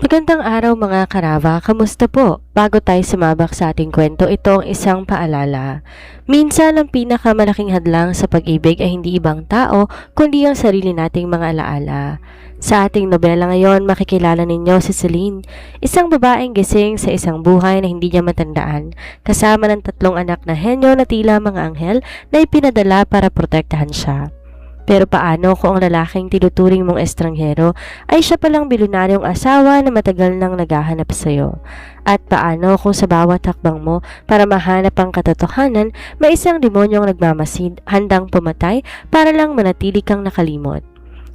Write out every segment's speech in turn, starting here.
Magandang araw mga karava, kamusta po? Bago tayo sumabak sa ating kwento, ito ang isang paalala. Minsan ang pinakamalaking hadlang sa pag-ibig ay hindi ibang tao, kundi ang sarili nating mga alaala. Sa ating nobela ngayon, makikilala ninyo si Celine, isang babaeng gising sa isang buhay na hindi niya matandaan, kasama ng 3 anak na henyo na tila mga anghel na ipinadala para protektahan siya. Pero paano kung ang lalaking tinuturing mong estranghero ay siya palang bilyonaryong asawa na matagal nang naghahanap sa'yo? At paano kung sa bawat hakbang mo para mahanap ang katotohanan, may isang demonyong nagmamasid, handang pumatay para lang manatili kang nakalimot?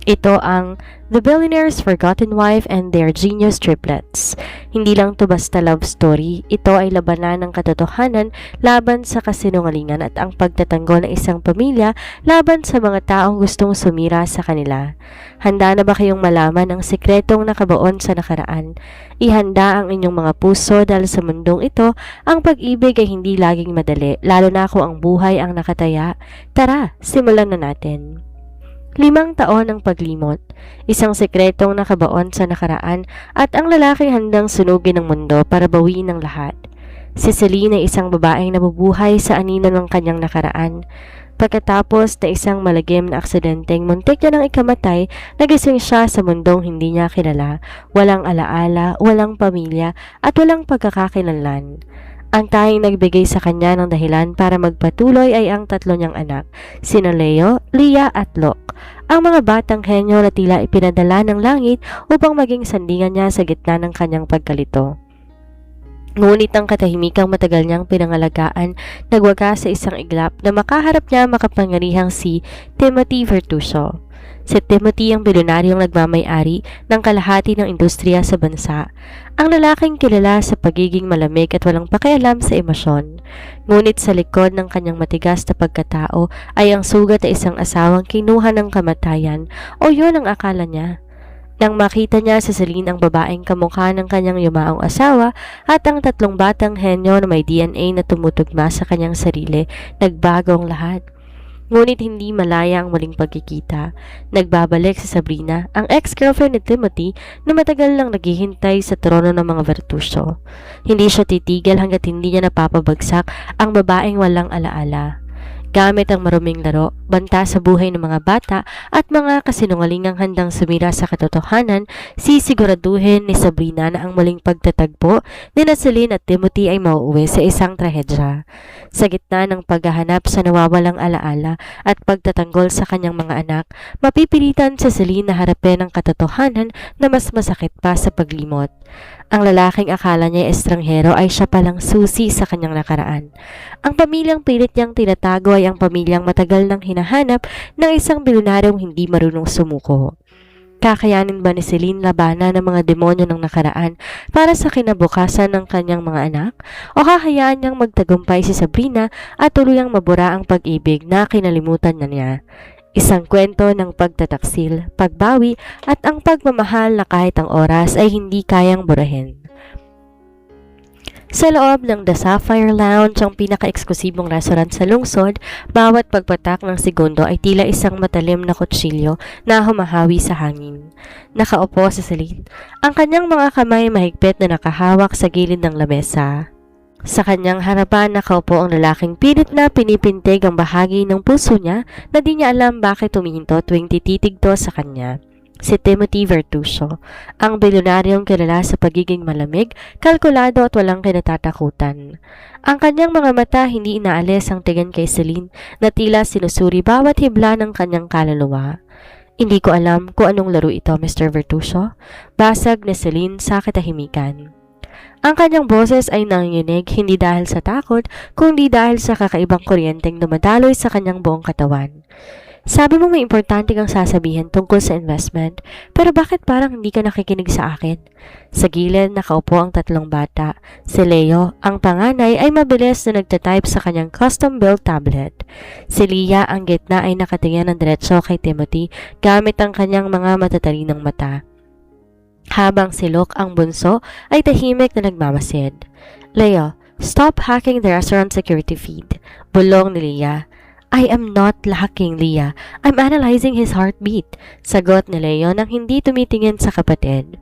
Ito ang The Billionaire's Forgotten Wife and Their Genius Triplets. Hindi lang to basta love story, ito ay labanan ng katotohanan laban sa kasinungalingan at ang pagtatanggol ng isang pamilya laban sa mga taong gustong sumira sa kanila. Handa na ba kayong malaman ang sikretong nakabaon sa nakaraan? Ihanda ang inyong mga puso dahil sa mundong ito, ang pag-ibig ay hindi laging madali, lalo na kung ang buhay ang nakataya. Tara, simulan na natin. 5 taon ng paglimot, isang sekretong nakabaon sa nakaraan at ang lalaking handang sunugin ng mundo para bawiin ang lahat. Si Celine ay isang babaeng nabubuhay sa anino ng kanyang nakaraan. Pagkatapos na isang malagim na aksidenteng muntik niya ng ikamatay, nagising siya sa mundong hindi niya kilala, walang alaala, walang pamilya at walang pagkakakilanlan. Ang tanging nagbigay sa kanya ng dahilan para magpatuloy ay ang 3 niyang anak, sina Leo, Leah at Locke. Ang mga batang henyo na tila ipinadala ng langit upang maging sandingan niya sa gitna ng kanyang pagkalito. Ngunit ang katahimikang matagal niyang pinangalagaan nagwagas sa isang iglap na makaharap niya makapangyarihang si Timothy Vertuso. Si Timothy ang bilyonaryong nagmamay-ari ng kalahati ng industriya sa bansa. Ang lalaking kilala sa pagiging malamig at walang pakialam sa emosyon. Ngunit sa likod ng kanyang matigas na pagkatao ay ang sugat na isang asawang kinuha ng kamatayan o yun ang akala niya. Nang makita niya sa Celine ang babaeng kamukha ng kanyang yumaong asawa at ang 3 batang henyo na may DNA na tumutugma sa kanyang sarili, nagbago ang lahat. Ngunit hindi malaya ang muling pagkikita. Nagbabalik si Sabrina, ang ex-girlfriend ni Timothy na matagal lang naghihintay sa trono ng mga Vertuso. Hindi siya titigil hanggat hindi niya napapabagsak ang babaeng walang alaala. Gamit ang maruming laro, banta sa buhay ng mga bata at mga kasinungalingang handang sumira sa katotohanan, sisiguraduhin ni Sabrina na ang muling pagtatagpo ni Celine at Timothy ay mauuwi sa isang trahedya. Sa gitna ng paghahanap sa nawawalang alaala at pagtatanggol sa kanyang mga anak, mapipilitan si Celine na harapin ang katotohanan na mas masakit pa sa paglimot. Ang lalaking akala niya estranghero ay siya palang susi sa kanyang nakaraan. Ang pamilyang pilit niyang tinatago ay ang pamilyang matagal nang hinahanap ng isang bilyonaryong hindi marunong sumuko. Kakayanin ba ni Celine labanan ng mga demonyo ng nakaraan para sa kinabukasan ng kanyang mga anak? O kakayaan niyang magtagumpay si Sabrina at tuluyang mabura ang pag-ibig na kinalimutan niya? Isang kwento ng pagtataksil, pagbawi at ang pagmamahal na kahit ang oras ay hindi kayang burahin. Sa loob ng The Sapphire Lounge, ang pinaka-eksklusibong restaurant sa lungsod, bawat pagpatak ng segundo ay tila isang matalim na kutsilyo na humahawi sa hangin. Nakaupo si Celine, ang kanyang mga kamay mahigpit na nakahawak sa gilid ng lamesa. Sa kanyang harapan nakaupo ang lalaking pilit na pinipintig ang bahagi ng puso niya na di niya alam bakit tumihinto tuwing tititigto sa kanya. Si Timothy Vertuso, ang bilyonaryong kilala sa pagiging malamig, kalkulado at walang kinatatakutan. Ang kanyang mga mata hindi inaalis ang tingin kay Celine na tila sinusuri bawat hibla ng kanyang kaluluwa. Hindi ko alam kung anong laro ito, Mr. Vertuso. Basag ni Celine sa katahimikan. Ang kanyang boses ay nanginginig hindi dahil sa takot, kundi dahil sa kakaibang kuryenteng dumadaloy sa kanyang buong katawan. Sabi mo may importante kang sasabihin tungkol sa investment, pero bakit parang hindi ka nakikinig sa akin? Sa gilid nakaupo ang 3 bata. Si Leo, ang panganay, ay mabilis na nagtatype sa kanyang custom-built tablet. Si Leah, ang gitna, ay nakatingin ng diretso kay Timothy gamit ang kanyang mga matatalinong mata. Habang si Locke, ang bunso, ay tahimik na nagmamasid. Leo, stop hacking the restaurant security feed. Bulong ni Leah. I am not hacking, Leah. I'm analyzing his heartbeat. Sagot ni Leo nang hindi tumitingin sa kapatid.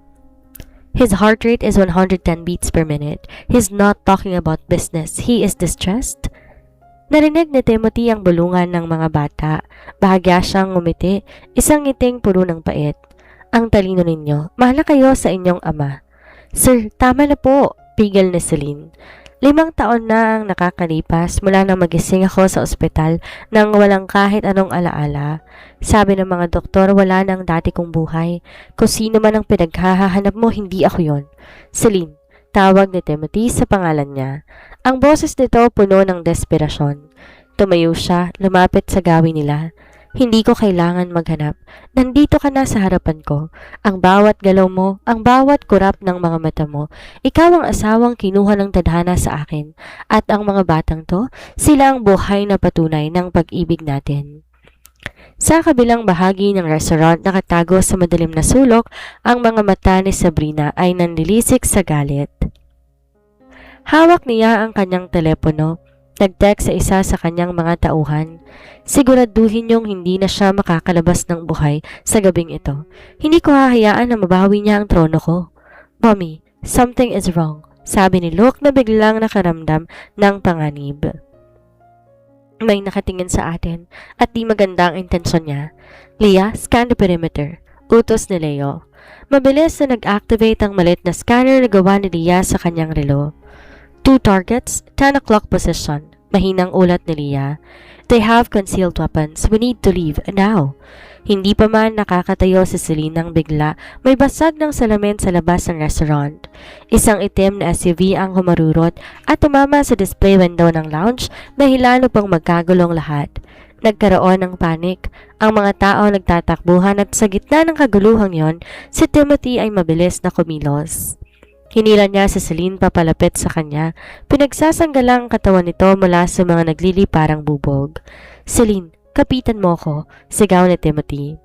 His heart rate is 110 beats per minute. He's not talking about business. He is distressed. Narinig ni Timothy ang bulungan ng mga bata. Bahagya siyang ngumiti, isang ngiting puno ng pait. Ang talino ninyo, mahala kayo sa inyong ama. Sir, tama na po, pigil ni Celine. 5 taon na ang nakakalipas mula nang magising ako sa ospital nang walang kahit anong alaala. Sabi ng mga doktor wala nang dati kong buhay. Kung sino man ang pinaghahanap mo, hindi ako yon. Celine, tawag ni Timothy sa pangalan niya. Ang boses nito puno ng desperasyon. Tumayo siya, lumapit sa gawi nila. Hindi ko kailangan maghanap. Nandito ka na sa harapan ko. Ang bawat galaw mo, ang bawat kurap ng mga mata mo, ikaw ang asawang kinuha ng tadhana sa akin. At ang mga batang to, sila ang buhay na patunay ng pag-ibig natin. Sa kabilang bahagi ng restaurant nakatago sa madilim na sulok, ang mga mata ni Sabrina ay nanlilisik sa galit. Hawak niya ang kanyang telepono. Nag-text sa isa sa kanyang mga tauhan. Siguraduhin niyong hindi na siya makakalabas ng buhay sa gabing ito. Hindi ko hahayaan na mabawi niya ang trono ko. Mommy, something is wrong, sabi ni Luke na biglang nakaramdam ng panganib. May nakatingin sa atin at di maganda ang intensyon niya. Leah, scan the perimeter. Utos ni Leo. Mabilis na nag-activate ang malit na scanner na gawa ni Leah sa kanyang relo. 2 targets, 10 o'clock position. Mahinang ulat ni Leah. They have concealed weapons. We need to leave now. Hindi pa man nakakatayo si Celine nang bigla may basag ng salamin sa labas ng restaurant. Isang itim na SUV ang humarurot at tumama sa display window ng lounge dahil lalo pang magkagulong lahat. Nagkaroon ng panik. Ang mga tao nagtatakbuhan at sa gitna ng kaguluhang yon, si Timothy ay mabilis na kumilos. Hinila niya si Celine papalapit sa kanya. Pinagsasanggalang ang katawan nito mula sa mga nagliliparang bubog. Celine, kapitan mo ko, sigaw ni Timothy.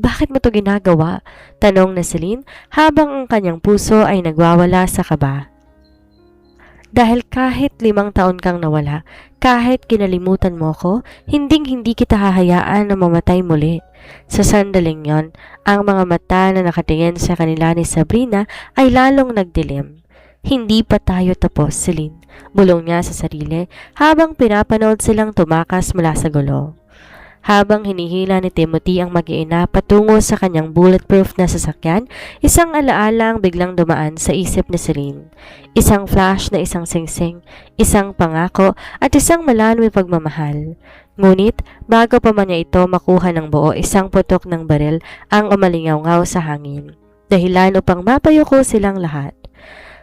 Bakit mo to ginagawa? Tanong ni Celine habang ang kanyang puso ay nagwawala sa kaba. Dahil kahit 5 taon kang nawala, kahit kinalimutan mo ko, hindi kita hahayaan na mamatay muli. Sa sandaling yon, ang mga mata na nakatingin sa kanila ni Sabrina ay lalong nagdilim. Hindi pa tayo tapos, Celine. Bulong niya sa sarili habang pinapanood silang tumakas mula sa gulo. Habang hinihila ni Timothy ang mag-iina patungo sa kanyang bulletproof na sasakyan, isang alaala ang biglang dumaan sa isip ni Celine. Isang flash na isang singsing, isang pangako at isang malanoy pagmamahal. Ngunit bago pa man niya ito makuha ng buo, isang putok ng baril ang umalingaw-ngaw sa hangin. Dahilan upang mapayuko silang lahat.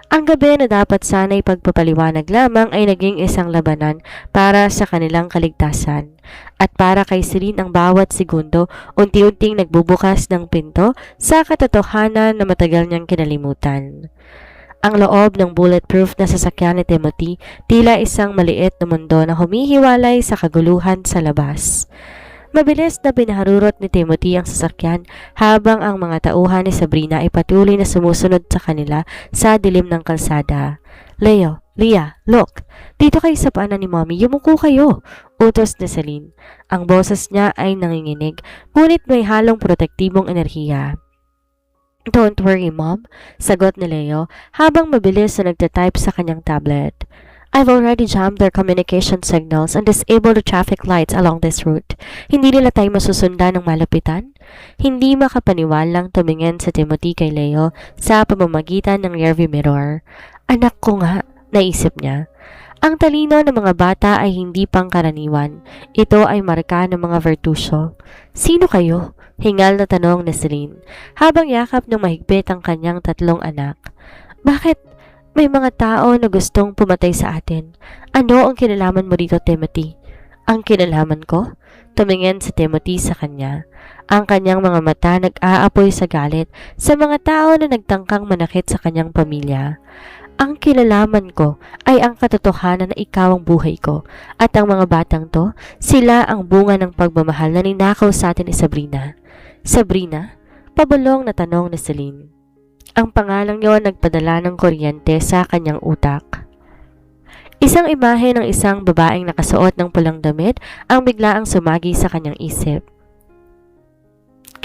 Ang gabi na dapat sana'y pagpapaliwanag lamang ay naging isang labanan para sa kanilang kaligtasan. At para kay Celine ang bawat segundo, unti-unting nagbubukas ng pinto sa katotohanan na matagal niyang kinalimutan. Ang loob ng bulletproof na sasakyan ni Timothy tila isang maliit na mundo na humihiwalay sa kaguluhan sa labas. Mabilis na pinaharurot ni Timothy ang sasakyan habang ang mga tauhan ni Sabrina ay patuloy na sumusunod sa kanila sa dilim ng kalsada. Leo, Leah, look! Dito kayo sa paanan ni Mommy, yumuko kayo! Utos ni Celine. Ang boses niya ay nanginginig, ngunit may halong protektibong enerhiya. Don't worry, Mom, sagot ni Leo habang mabilis na nagtatype sa kanyang tablet. I've already jammed their communication signals and disabled the traffic lights along this route. Hindi nila tayo masusundan ng malapitan? Hindi makapaniwalang tumingin sa Timothy kay Leo sa pamamagitan ng rearview mirror. Anak ko nga, naisip niya. Ang talino ng mga bata ay hindi pangkaraniwan. Ito ay marka ng mga virtusyo. Sino kayo? Hingal na tanong ni Celine habang yakap ng mahigpit ang kanyang 3 anak. Bakit? May mga tao na gustong pumatay sa atin. Ano ang kinalaman mo dito, Timothy? Ang kinalaman ko? Tumingin si Timothy sa kanya. Ang kanyang mga mata nag-aapoy sa galit sa mga tao na nagtangkang manakit sa kanyang pamilya. Ang kinalaman ko ay ang katotohanan na ikaw ang buhay ko at ang mga batang to, sila ang bunga ng pagmamahal na ninakaw sa atin ni Sabrina. Sabrina? Pabulong na tanong ni Celine. Ang pangalang niyo nagpadala ng kuryente sa kanyang utak. Isang imahe ng isang babaeng nakasuot ng pulang damit ang biglaang sumagi sa kanyang isip.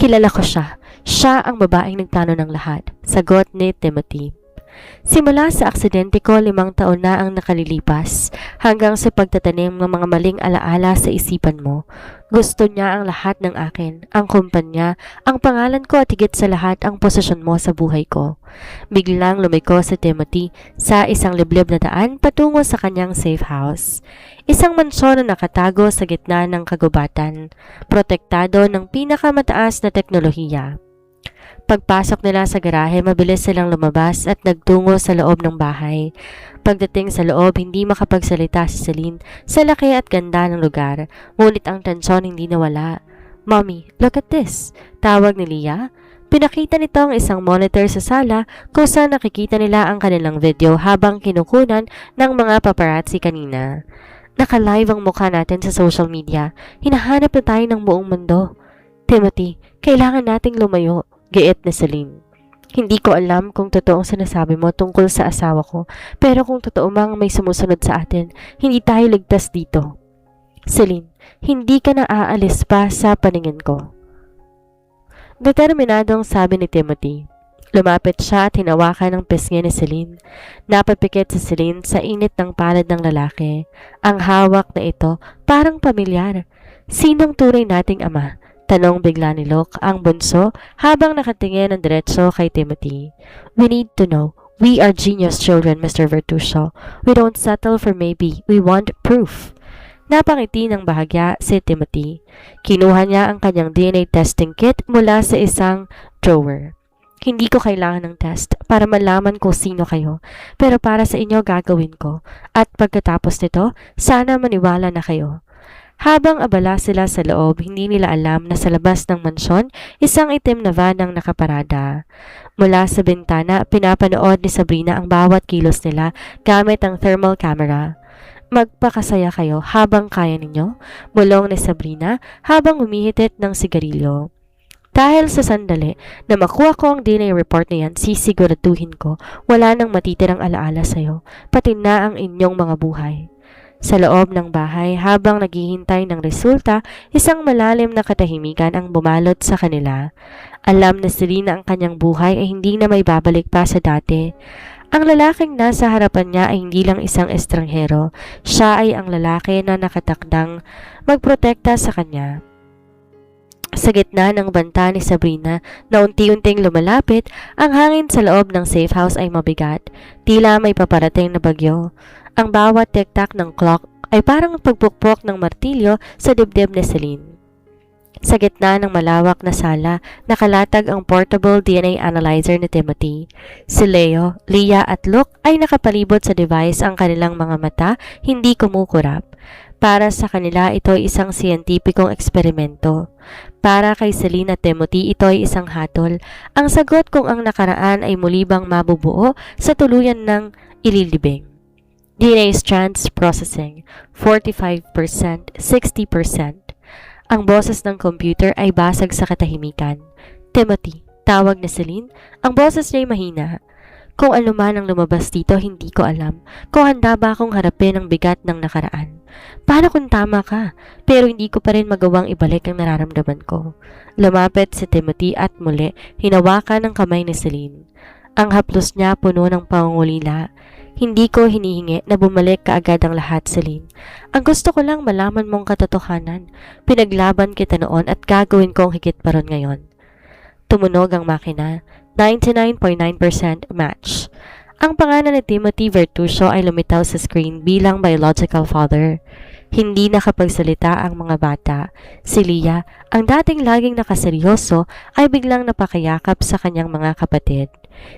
Kilala ko siya. Siya ang babaeng nagplano ng lahat, sagot ni Timothy. Simula sa aksidente ko, 5 taon na ang nakalilipas hanggang sa pagtatanim ng mga maling alaala sa isipan mo. Gusto niya ang lahat ng akin, ang kumpanya, ang pangalan ko at higit sa lahat ang posisyon mo sa buhay ko. Biglang lumiko si Timothy sa isang liblib na daan patungo sa kanyang safe house. Isang mansyon na nakatago sa gitna ng kagubatan, protektado ng pinakamataas na teknolohiya. Pagpasok nila sa garahe, mabilis silang lumabas at nagtungo sa loob ng bahay. Pagdating sa loob, hindi makapagsalita si Celine sa laki at ganda ng lugar, ngunit ang tensyon hindi nawala. "Mommy, look at this," tawag ni Leah. Pinakita nito ang isang monitor sa sala kung saan nakikita nila ang kanilang video habang kinukunan ng mga paparazzi kanina. "Naka-live ang mukha natin sa social media. Hinahanap na tayo ng buong mundo. Timothy, kailangan nating lumayo," giit ni Celine. "Hindi ko alam kung totoong sinasabi mo tungkol sa asawa ko, pero kung totoo mang may sumusunod sa atin, hindi tayo ligtas dito." "Celine, hindi ka na aalis pa sa paningin ko," determinadong sabi ni Timothy. Lumapit siya at hinawakan ng pisngi ni Celine. Napapikit si Celine sa init ng palad ng lalaki. Ang hawak na ito parang pamilyar. "Sinong tunay nating ama?" tanong bigla ni Locke, ang bunso, habang nakatingin ng diretso kay Timothy. "We need to know. We are genius children, Mr. Vertusio. We don't settle for maybe. We want proof." Napangiti ng bahagya si Timothy. Kinuha niya ang kanyang DNA testing kit mula sa isang drawer. "Hindi ko kailangan ng test para malaman kung sino kayo, pero para sa inyo gagawin ko. At pagkatapos nito, sana maniwala na kayo." Habang abala sila sa loob, hindi nila alam na sa labas ng mansyon, isang itim na van ang nakaparada. Mula sa bintana, pinapanood ni Sabrina ang bawat kilos nila gamit ang thermal camera. "Magpakasaya kayo habang kaya ninyo," bulong ni Sabrina habang humihitit ng sigarilyo. "Dahil sa sandali na makuha ko ang DNA report na yan, sisiguraduhin ko wala nang matitirang alaala sa'yo, pati na ang inyong mga buhay." Sa loob ng bahay, habang naghihintay ng resulta, isang malalim na katahimikan ang bumalot sa kanila. Alam na Selena ang kanyang buhay ay hindi na may babalik pa sa dati. Ang lalaking nasa harapan niya ay hindi lang isang estranghero. Siya ay ang lalaki na nakatakdang magprotekta sa kanya. Sa gitna ng banta ni Sabrina na unti-unting lumalapit, ang hangin sa loob ng safe house ay mabigat. Tila may paparating na bagyo. Ang bawat tik-tak ng clock ay parang pagpukpok ng martilyo sa dibdib ni Celine. Sa gitna ng malawak na sala, nakalatag ang portable DNA analyzer ni Timothy. Si Leo, Leah at Luke ay nakapalibot sa device, ang kanilang mga mata hindi kumukurap. Para sa kanila, ito ay isang siyentipikong eksperimento. Para kay Celine at Timothy, ito ay isang hatol. Ang sagot kung ang nakaraan ay muli bang mabubuo sa tuluyan ng ililibing. DNA strands processing, 45%, 60%. Ang boses ng computer ay basag sa katahimikan. "Timothy," tawag na Celine. Ang boses niya ay mahina. "Kung ano man ang lumabas dito, hindi ko alam. Kung handa ba akong harapin ang bigat ng nakaraan. Paano kung tama ka? Pero hindi ko pa rin magawang ibalik ang nararamdaman ko." Lumapit si Timothy at muli hinawakan ng kamay ni Celine. Ang haplos niya puno ng pangungulila. "Hindi ko hinihingi na bumalik kaagad ang lahat, Celine. Ang gusto ko lang malaman mong katotohanan. Pinaglaban kita noon at gagawin ko ang higit pa ron ngayon." Tumunog ang makina. 99.9% match. Ang pangalan ni Timothy Vertusio ay lumitaw sa screen bilang biological father. Hindi nakapagsalita ang mga bata. Si Leah, ang dating laging nakaseryoso, ay biglang napakayakap sa kanyang mga kapatid.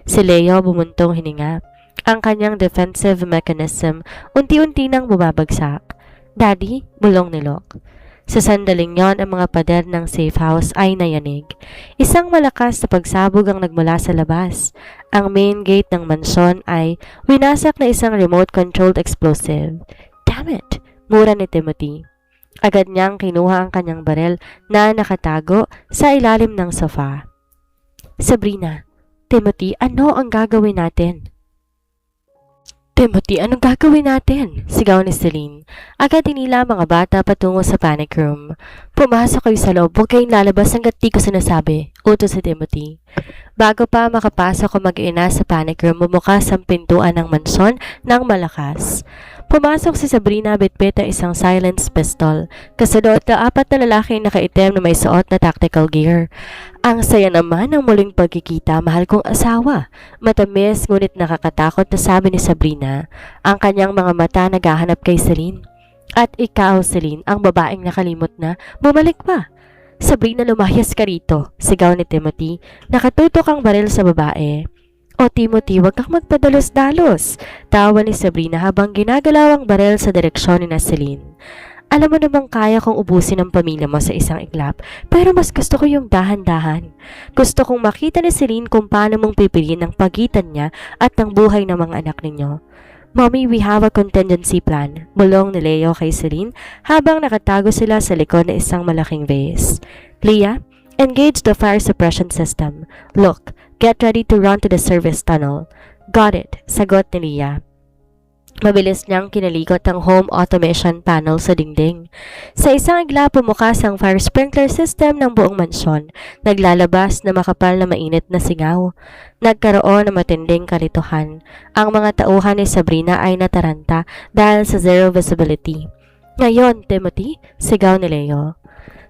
Si Leo bumuntong hininga. Ang kanyang defensive mechanism unti-unti nang bumabagsak. "Daddy," bulong ni Locke. Sa sandaling yon, ang mga pader ng safe house ay nayanig. Isang malakas na pagsabog ang nagmula sa labas. Ang main gate ng mansyon ay winasak na isang remote-controlled explosive. "Damn it!" mura ni Timothy. Agad niyang kinuha ang kanyang barel na nakatago sa ilalim ng sofa. "Sabrina, Timothy, ano ang gagawin natin?" Timothy, anong gagawin natin? Sigaw ni Celine. Agad tinila ang mga bata patungo sa panic room. Pumasok kayo sa loob, huwag kayong lalabas hanggat di ko sinasabi, utos si Timothy. Bago pa makapasok ang mag-ina sa panic room, bumukas ang pintuan ng mansyon ng malakas. Pumasok si Sabrina bitbit ang isang silenced pistol. Kasunod na 4 na lalaking nakaitim na may suot na tactical gear. Ang saya naman ng muling pagkikita, mahal kong asawa. Matamis ngunit nakakatakot na sabi ni Sabrina. Ang kanyang mga mata naghahanap kay Celine. At ikaw, Celine, ang babaeng nakalimot na, bumalik pa. Sabrina, lumayas ka rito, sigaw ni Timothy. Nakatutok ang baril sa babae. O Timothy, wag kang magpadalos-dalos, tawa ni Sabrina habang ginagalaw ang baril sa direksyon ni Celine. Alam mo namang kaya kong ubusin ang pamilya mo sa isang iglap, pero mas gusto ko yung dahan-dahan. Gusto kong makita ni Celine kung paano mong pipiliin ang pagitan niya at ang buhay ng mga anak ninyo. Mommy, we have a contingency plan, bulong ni Leo kay Celine habang nakatago sila sa likod ng isang malaking vase. Leah, engage the fire suppression system. Look, get ready to run to the service tunnel. Got it, sagot ni Leah. Mabilis niyang kinalikot ang home automation panel sa dingding. Sa isang iglap, pumukas ang fire sprinkler system ng buong mansyon. Naglalabas na makapal na mainit na singaw. Nagkaroon ng matinding kalituhan. Ang mga tauhan ni Sabrina ay nataranta dahil sa zero visibility. Ngayon, Timothy, sigaw ni Leo.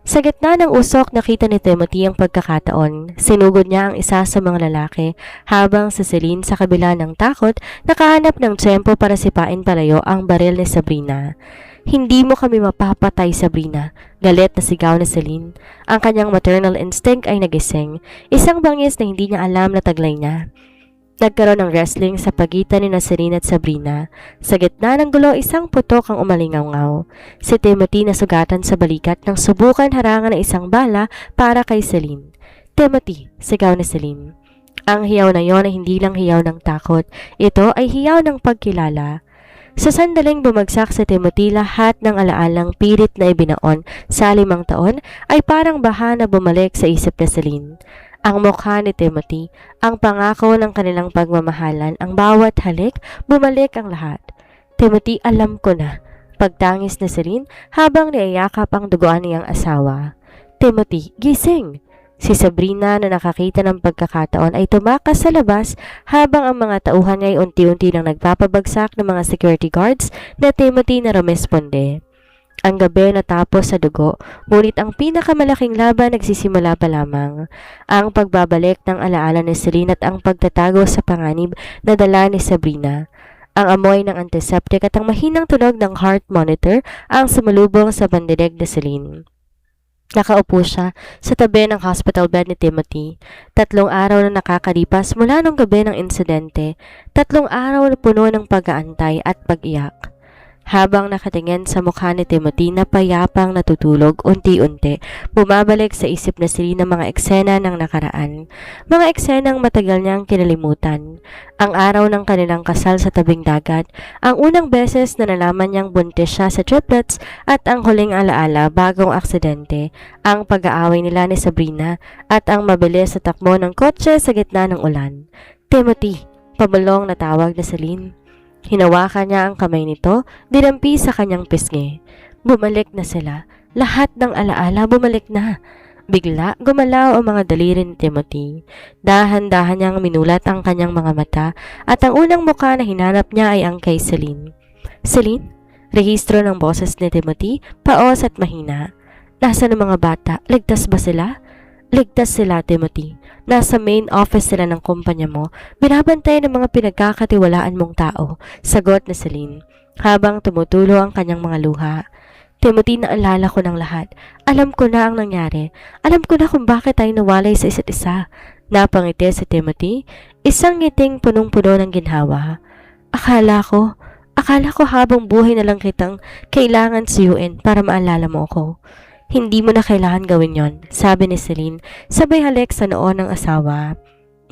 Sa gitna ng usok, nakita ni Timothy ang pagkakataon. Sinugod niya ang isa sa mga lalaki habang si Celine sa kabila ng takot nakahanap ng tiyempo para sipain palayo ang baril ni Sabrina. Hindi mo kami mapapatay, Sabrina. Galit na sigaw ni Celine. Ang kanyang maternal instinct ay nagising. Isang bangis na hindi niya alam na taglay niya. Nagkaroon ng wrestling sa pagitan ni Celine at Sabrina. Sa gitna ng gulo, isang putok ang umalingaw-ngaw. Si Timothy nasugatan sa balikat nang subukan harangan ng isang bala para kay Celine. Timothy, sigaw ni Celine. Ang hiyaw na yon ay hindi lang hiyaw ng takot. Ito ay hiyaw ng pagkilala. Sa sandaling bumagsak sa Timothy, lahat ng alaalang pilit na ibinaon sa 5 taon ay parang baha na bumalik sa isip ni Celine. Ang mukha ni Timothy, ang pangako ng kanilang pagmamahalan, ang bawat halik, bumalik ang lahat. Timothy, alam ko na. Pagtangis ni Celine habang niyayakap ang duguan niyang asawa. Timothy, gising! Si Sabrina na nakakita ng pagkakataon ay tumakas sa labas habang ang mga tauhan niya ay unti-unti nang nagpapabagsak ng mga security guards na Timothy na rumesponde. Ang gabi natapos sa dugo, ngunit ang pinakamalaking laban nagsisimula pa lamang. Ang pagbabalik ng alaala ni Celine at ang pagtatago sa panganib na dala ni Sabrina. Ang amoy ng antiseptic at ang mahinang tunog ng heart monitor ang sumalubong sa pandinig ni Celine. Nakaupo siya sa tabi ng hospital bed ni Timothy. 3 araw na nakakalipas mula nung gabi ng insidente. 3 araw na puno ng pag-aantay at pag-iyak. Habang nakatingin sa mukha ni Timothy na payapang natutulog, unti-unti, bumabalik sa isip na Celine ng mga eksena ng nakaraan. Mga eksenang matagal niyang kinalimutan. Ang araw ng kanilang kasal sa tabing dagat, ang unang beses na nalaman niyang buntis siya sa triplets at ang huling alaala bagong aksidente, ang pag-aaway nila ni Sabrina at ang mabilis sa takbo ng kotse sa gitna ng ulan. Timothy, pabulong na tawag ni Celine. Hinawakan niya ang kamay nito, dinampi sa kanyang pisngi. Bumalik na sila. Lahat ng alaala bumalik na. Bigla, gumalaw ang mga daliri ni Timothy. Dahan-dahan niyang minulat ang kanyang mga mata at ang unang mukha na hinanap niya ay ang kay Celine. Celine? Rehistro ng boses ni Timothy, paos at mahina. Nasaan ang mga bata? Ligtas ba sila? Ligtas sila, Timothy. Nasa main office sila ng kumpanya mo. Binabantay ng mga pinagkakatiwalaan mong tao, sagot ni Celine, habang tumutulo ang kanyang mga luha. Timothy, naalala ko ng lahat. Alam ko na ang nangyari. Alam ko na kung bakit tayo nawalay sa isa't isa. Napangiti si Timothy, isang ngiting punong-puno ng ginhawa. Akala ko habang buhay na lang kitang kailangan suyuin para maalala mo ako. Hindi mo na kailangan gawin yon, sabi ni Celine, sabay halik sa noo ng asawa.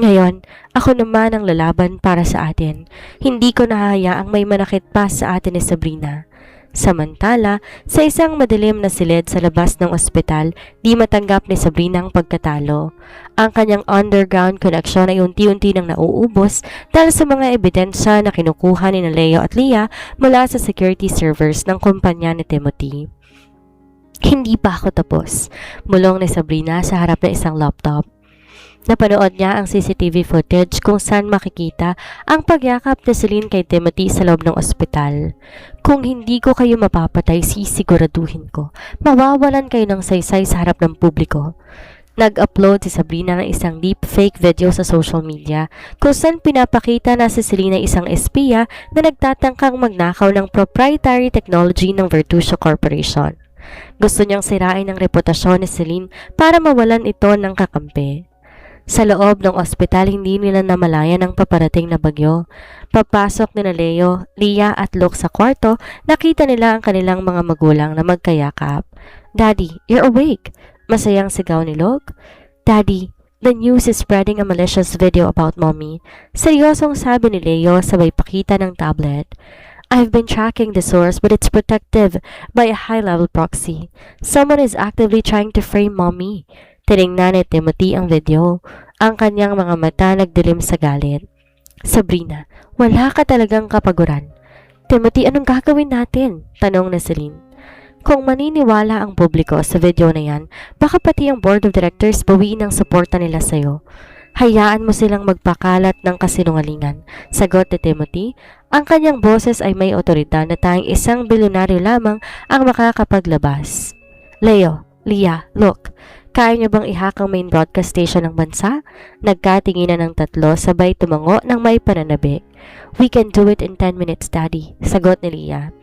Ngayon, ako naman ang lalaban para sa atin. Hindi ko nahahayaang may manakit pa sa atin ni Sabrina. Samantala, sa isang madilim na silid sa labas ng ospital, di matanggap ni Sabrina ang pagkatalo. Ang kanyang underground connection ay unti-unti nang nauubos dahil sa mga ebidensya na kinukuha ni Leo at Leah mula sa security servers ng kumpanya ni Timothy. Hindi pa ako tapos, mulong ni Sabrina sa harap ng isang laptop. Napanood niya ang CCTV footage kung saan makikita ang pagyakap ni Celine kay Timothy sa loob ng ospital. Kung hindi ko kayo mapapatay, sisiguraduhin ko. Mawawalan kayo ng saysay sa harap ng publiko. Nag-upload si Sabrina ng isang deepfake video sa social media kung saan pinapakita na si Celine ay isang espiya na nagtatangkang magnakaw ng proprietary technology ng Virtusio Corporation. Gusto niyang sirain ang reputasyon ni Celine para mawalan ito ng kakampi. Sa loob ng ospital, hindi nila namalayan ang paparating na bagyo. Papasok ni Leo, Leah at Luke sa kwarto, nakita nila ang kanilang mga magulang na magkayakap. "Daddy, you're awake!" Masayang sigaw ni Luke. "Daddy, the news is spreading a malicious video about Mommy." Seryosong sabi ni Leo sabay pakita ng tablet. "I've been tracking the source but it's protected by a high-level proxy. Someone is actively trying to frame Mommy." Tiningnan ni Timothy ang video. Ang kanyang mga mata nagdilim sa galit. "Sabrina, wala ka talagang kapaguran." "Timothy, anong gagawin natin?" tanong ni Celine. "Kung maniniwala ang publiko sa video na yan, baka pati ang board of directors bawiin ang suporta nila sa'yo. Hayaan mo silang magpakalat ng kasinungalingan." Sagot ni Timothy. Ang kanyang boses ay may otoridad na tayong isang bilyonaryo lamang ang makakapaglabas. "Leo, Leah, look. Kaya niyo bang i-hack ang main broadcast station ng bansa?" Nagkatinginan ng tatlo sabay tumango ng may pananabik. "We can do it in 10 minutes, Daddy," sagot ni Leah.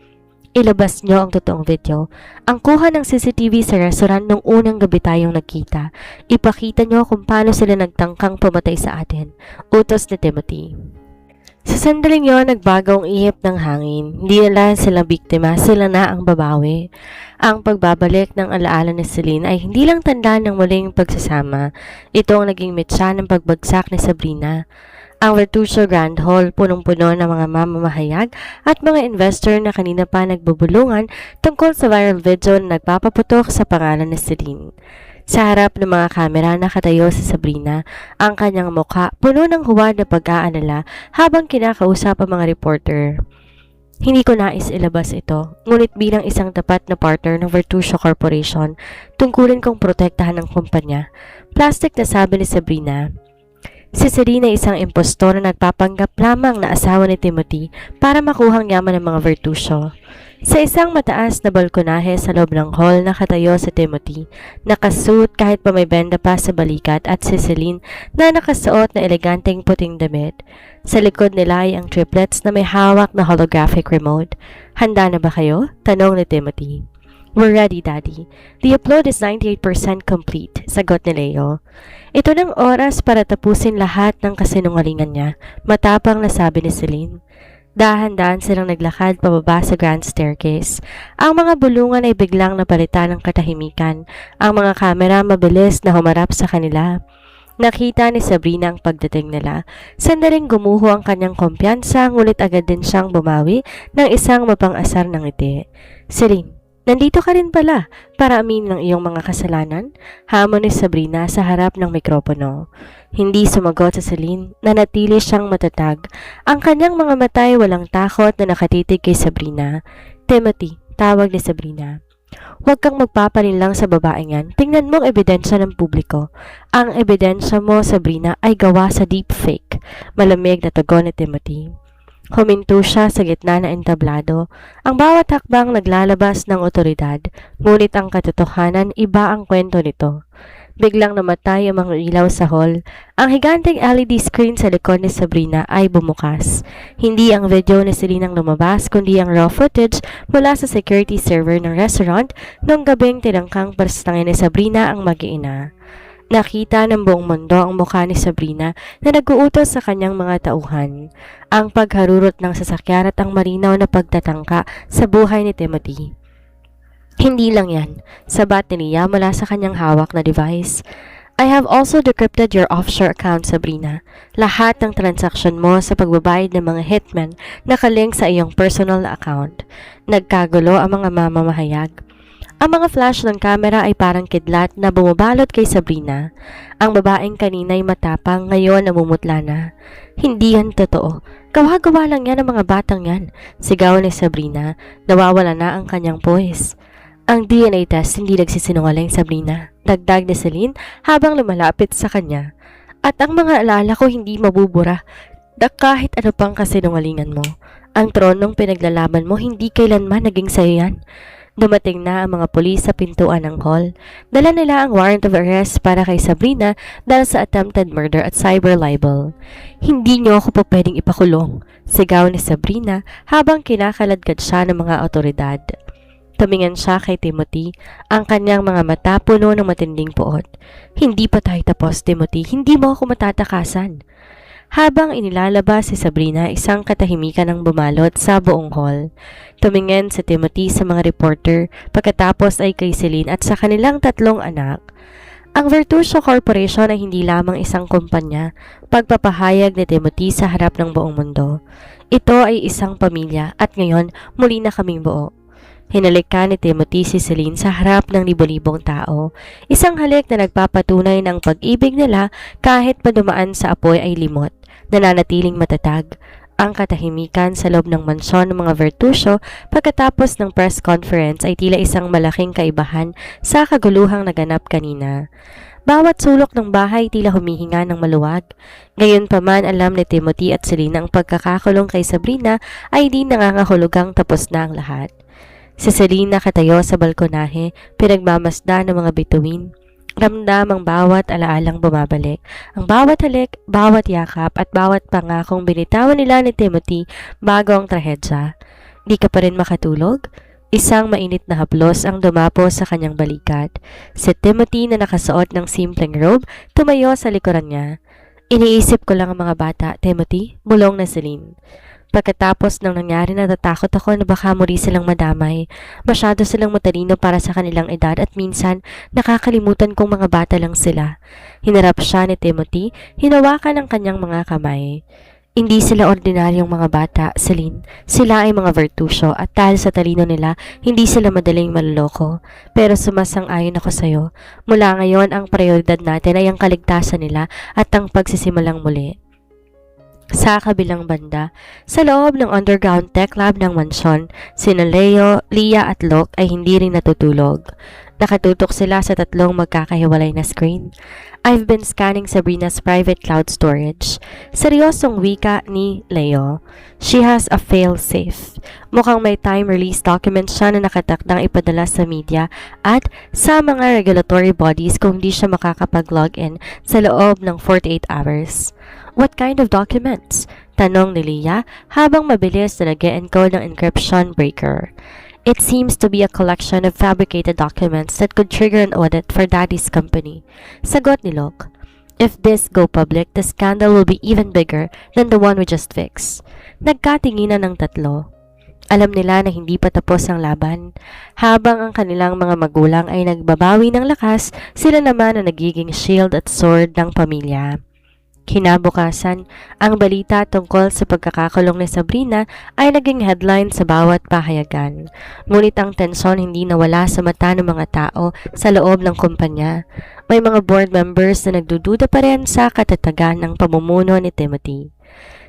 "Ilabas niyo ang totoong video. Ang kuha ng CCTV sa restaurant nung unang gabi tayong nagkita. Ipakita niyo kung paano sila nagtangkang pumatay sa atin," utos ni Timothy. Sa sandaling yon, nagbago ang ihip ng hangin. Hindi nila sila biktima, sila na ang babawi. Ang pagbabalik ng alaala ni Celine ay hindi lang tanda ng muling pagsasama. Ito ang naging mitsa ng pagbagsak ni Sabrina. Ang Virtusio Grand Hall, punong-puno ng mga mamamahayag at mga investor na kanina pa nagbubulungan tungkol sa viral video na nagpapaputok sa pangalan ni Celine. Sa harap ng mga kamera nakatayo si Sabrina, ang kanyang mukha puno ng huwad na pag-aalala habang kinakausap ang mga reporter. "Hindi ko nais ilabas ito, ngunit bilang isang tapat na partner ng Virtusio Corporation, tungkulin kong protektahan ng kumpanya." Plastic na sabi ni Sabrina. Si Celine ay isang impostor na nagpapanggap lamang na asawa ni Timothy para makuhang yaman ng mga Virtusio. Sa isang mataas na balkonahe sa loob ng hall nakatayo si Timothy, nakasuot kahit pa may benda pa sa balikat, at si Celine na nakasuot na eleganteng puting damit. Sa likod nila ay ang triplets na may hawak na holographic remote. "Handa na ba kayo?" tanong ni Timothy. "We're ready, Daddy. The upload is 98% complete," sagot ni Leo. Ito ng oras para tapusin lahat ng kasinungalingan niya, matapang na sabi ni Celine. Dahan-dahan silang naglakad pababa sa grand staircase. Ang mga bulungan ay biglang napalitan ng katahimikan. Ang mga kamera mabilis na humarap sa kanila. Nakita ni Sabrina ang pagdating nila. Sandaling gumuho ang kanyang kumpiyansa, ngulit agad din siyang bumawi ng isang mapang-asar ng ngiti. "Celine, nandito ka rin pala para aminin ang iyong mga kasalanan?" Hamon ni Sabrina sa harap ng mikropono. Hindi sumagot sa Celine, nanatili siyang matatag. Ang kanyang mga mata ay walang takot na nakatitig kay Sabrina. "Timothy," tawag ni Sabrina. "Huwag kang magpapalinlang sa babaeng yan. Tingnan mo ang ebidensya ng publiko." "Ang ebidensya mo, Sabrina, ay gawa sa deepfake," malamig na tugon ni Timothy. Huminto siya sa gitna na entablado. Ang bawat hakbang naglalabas ng otoridad, ngunit ang katotohanan, iba ang kwento nito. Biglang namatay ang mga ilaw sa hall. Ang higanteng LED screen sa likod ni Sabrina ay bumukas. Hindi ang video ni Celine ang lumabas, kundi ang raw footage mula sa security server ng restaurant noong gabing tinangkang pastangin ni Sabrina ang mag-iina. Nakita ng buong mundo ang mukha ni Sabrina na nag-uutos sa kanyang mga tauhan. Ang pagharurot ng sasakyan at ang marinaw na pagtatangka sa buhay ni Timothy. Hindi lang yan, sabat ni Leah mula sa kanyang hawak na device. I have also decrypted your offshore account, Sabrina. Lahat ng transaction mo sa pagbabayad ng mga hitmen nakalink sa iyong personal na account. Nagkagulo ang mga mamamahayag. Ang mga flash ng camera ay parang kidlat na bumabalot kay Sabrina. Ang babaeng kanina'y matapang, ngayon namumutla na. Hindi yan totoo. Gawa-gawa lang yan ang mga batang yan. Sigaw ni Sabrina. Nawawala na ang kanyang poise. Ang DNA test hindi nagsisinungaling, Sabrina. Dagdag ni Celine habang lumalapit sa kanya. At ang mga alala ko hindi mabubura. Kahit ano pang kasinungalingan mo. Ang tronong pinaglalaban mo hindi kailanman naging sa'yo yan. Dumating na ang mga pulis sa pintuan ng hall. Dala nila ang warrant of arrest para kay Sabrina dahil sa attempted murder at cyber libel. Hindi niyo ako po pwedeng ipakulong, sigaw ni Sabrina habang kinakaladkad siya ng mga otoridad. Tumingin siya kay Timothy, ang kanyang mga mata puno ng matinding puot. Hindi pa tayo tapos, Timothy. Hindi mo ako matatakasan. Habang inilalabas si Sabrina, isang katahimikan ang bumalot sa buong hall. Tumingin si Timothy sa mga reporter, pagkatapos ay kay Celine at sa kanilang tatlong anak. Ang Virtuoso Corporation ay hindi lamang isang kumpanya, pagpapahayag ni Timothy sa harap ng buong mundo. Ito ay isang pamilya at ngayon muli na kaming buo. Hinalikan ni Timothy si Celine sa harap ng libo-libong tao. Isang halik na nagpapatunay ng pag-ibig nila kahit padumaan sa apoy ay limot, nananatiling matatag. Ang katahimikan sa loob ng mansyon ng mga Virtuoso pagkatapos ng press conference ay tila isang malaking kaibahan sa kaguluhang naganap kanina. Bawat sulok ng bahay tila humihinga ng maluwag. Gayunpaman alam ni Timothy at Celine ang pagkakakulong kay Sabrina ay di nangangahulugang tapos na ang lahat. Si Celine nakatayo sa balkonahe, pinagmamasdan ng mga bituin. Ramdam ang bawat alaalang bumabalik. Ang bawat halik, bawat yakap at bawat pangakong binitawan nila ni Timothy bago ang trahedya. Di ka pa rin makatulog? Isang mainit na haplos ang dumapo sa kanyang balikat. Si Timothy na nakasuot ng simpleng robe, tumayo sa likuran niya. Iniisip ko lang ang mga bata, Timothy, bulong na Celine. Pagkatapos ng nangyari natatakot ako na baka muli silang madamay. Masyado silang matalino para sa kanilang edad at minsan nakakalimutan kong mga bata lang sila. Hinarap siya ni Timothy, hinawakan ang kanyang mga kamay. Hindi sila ordinaryong mga bata, Celine. Sila ay mga Virtuoso at dahil sa talino nila, hindi sila madaling maluloko. Pero sumasang-ayon ako sa'yo. Mula ngayon, ang prioridad natin ay ang kaligtasan nila at ang pagsisimulang muli. Sa kabilang banda, sa loob ng underground tech lab ng mansyon, sina Leo, Leah at Locke ay hindi rin natutulog. Nakatutok sila sa tatlong magkakahiwalay na screen. I've been scanning Sabrina's private cloud storage. Seryosong wika ni Leo. She has a fail-safe. Mukhang may time-release documents siya na nakatakdang ipadala sa media at sa mga regulatory bodies kung di siya makakapag-login sa loob ng 48 hours. What kind of documents? Tanong ni Leah habang mabilis na nag-e-encode ng encryption breaker. It seems to be a collection of fabricated documents that could trigger an audit for Daddy's company. Sagot ni Locke. If this go public, the scandal will be even bigger than the one we just fixed. Nagkatinginan ng tatlo. Alam nila na hindi pa tapos ang laban. Habang ang kanilang mga magulang ay nagbabawi ng lakas, sila naman ang nagiging shield at sword ng pamilya. Kinabukasan, ang balita tungkol sa pagkakakulong ni Sabrina ay naging headline sa bawat pahayagan. Ngunit ang tensyon hindi nawala sa mata ng mga tao sa loob ng kumpanya. May mga board members na nagdududa pa rin sa katatagan ng pamumuno ni Timothy.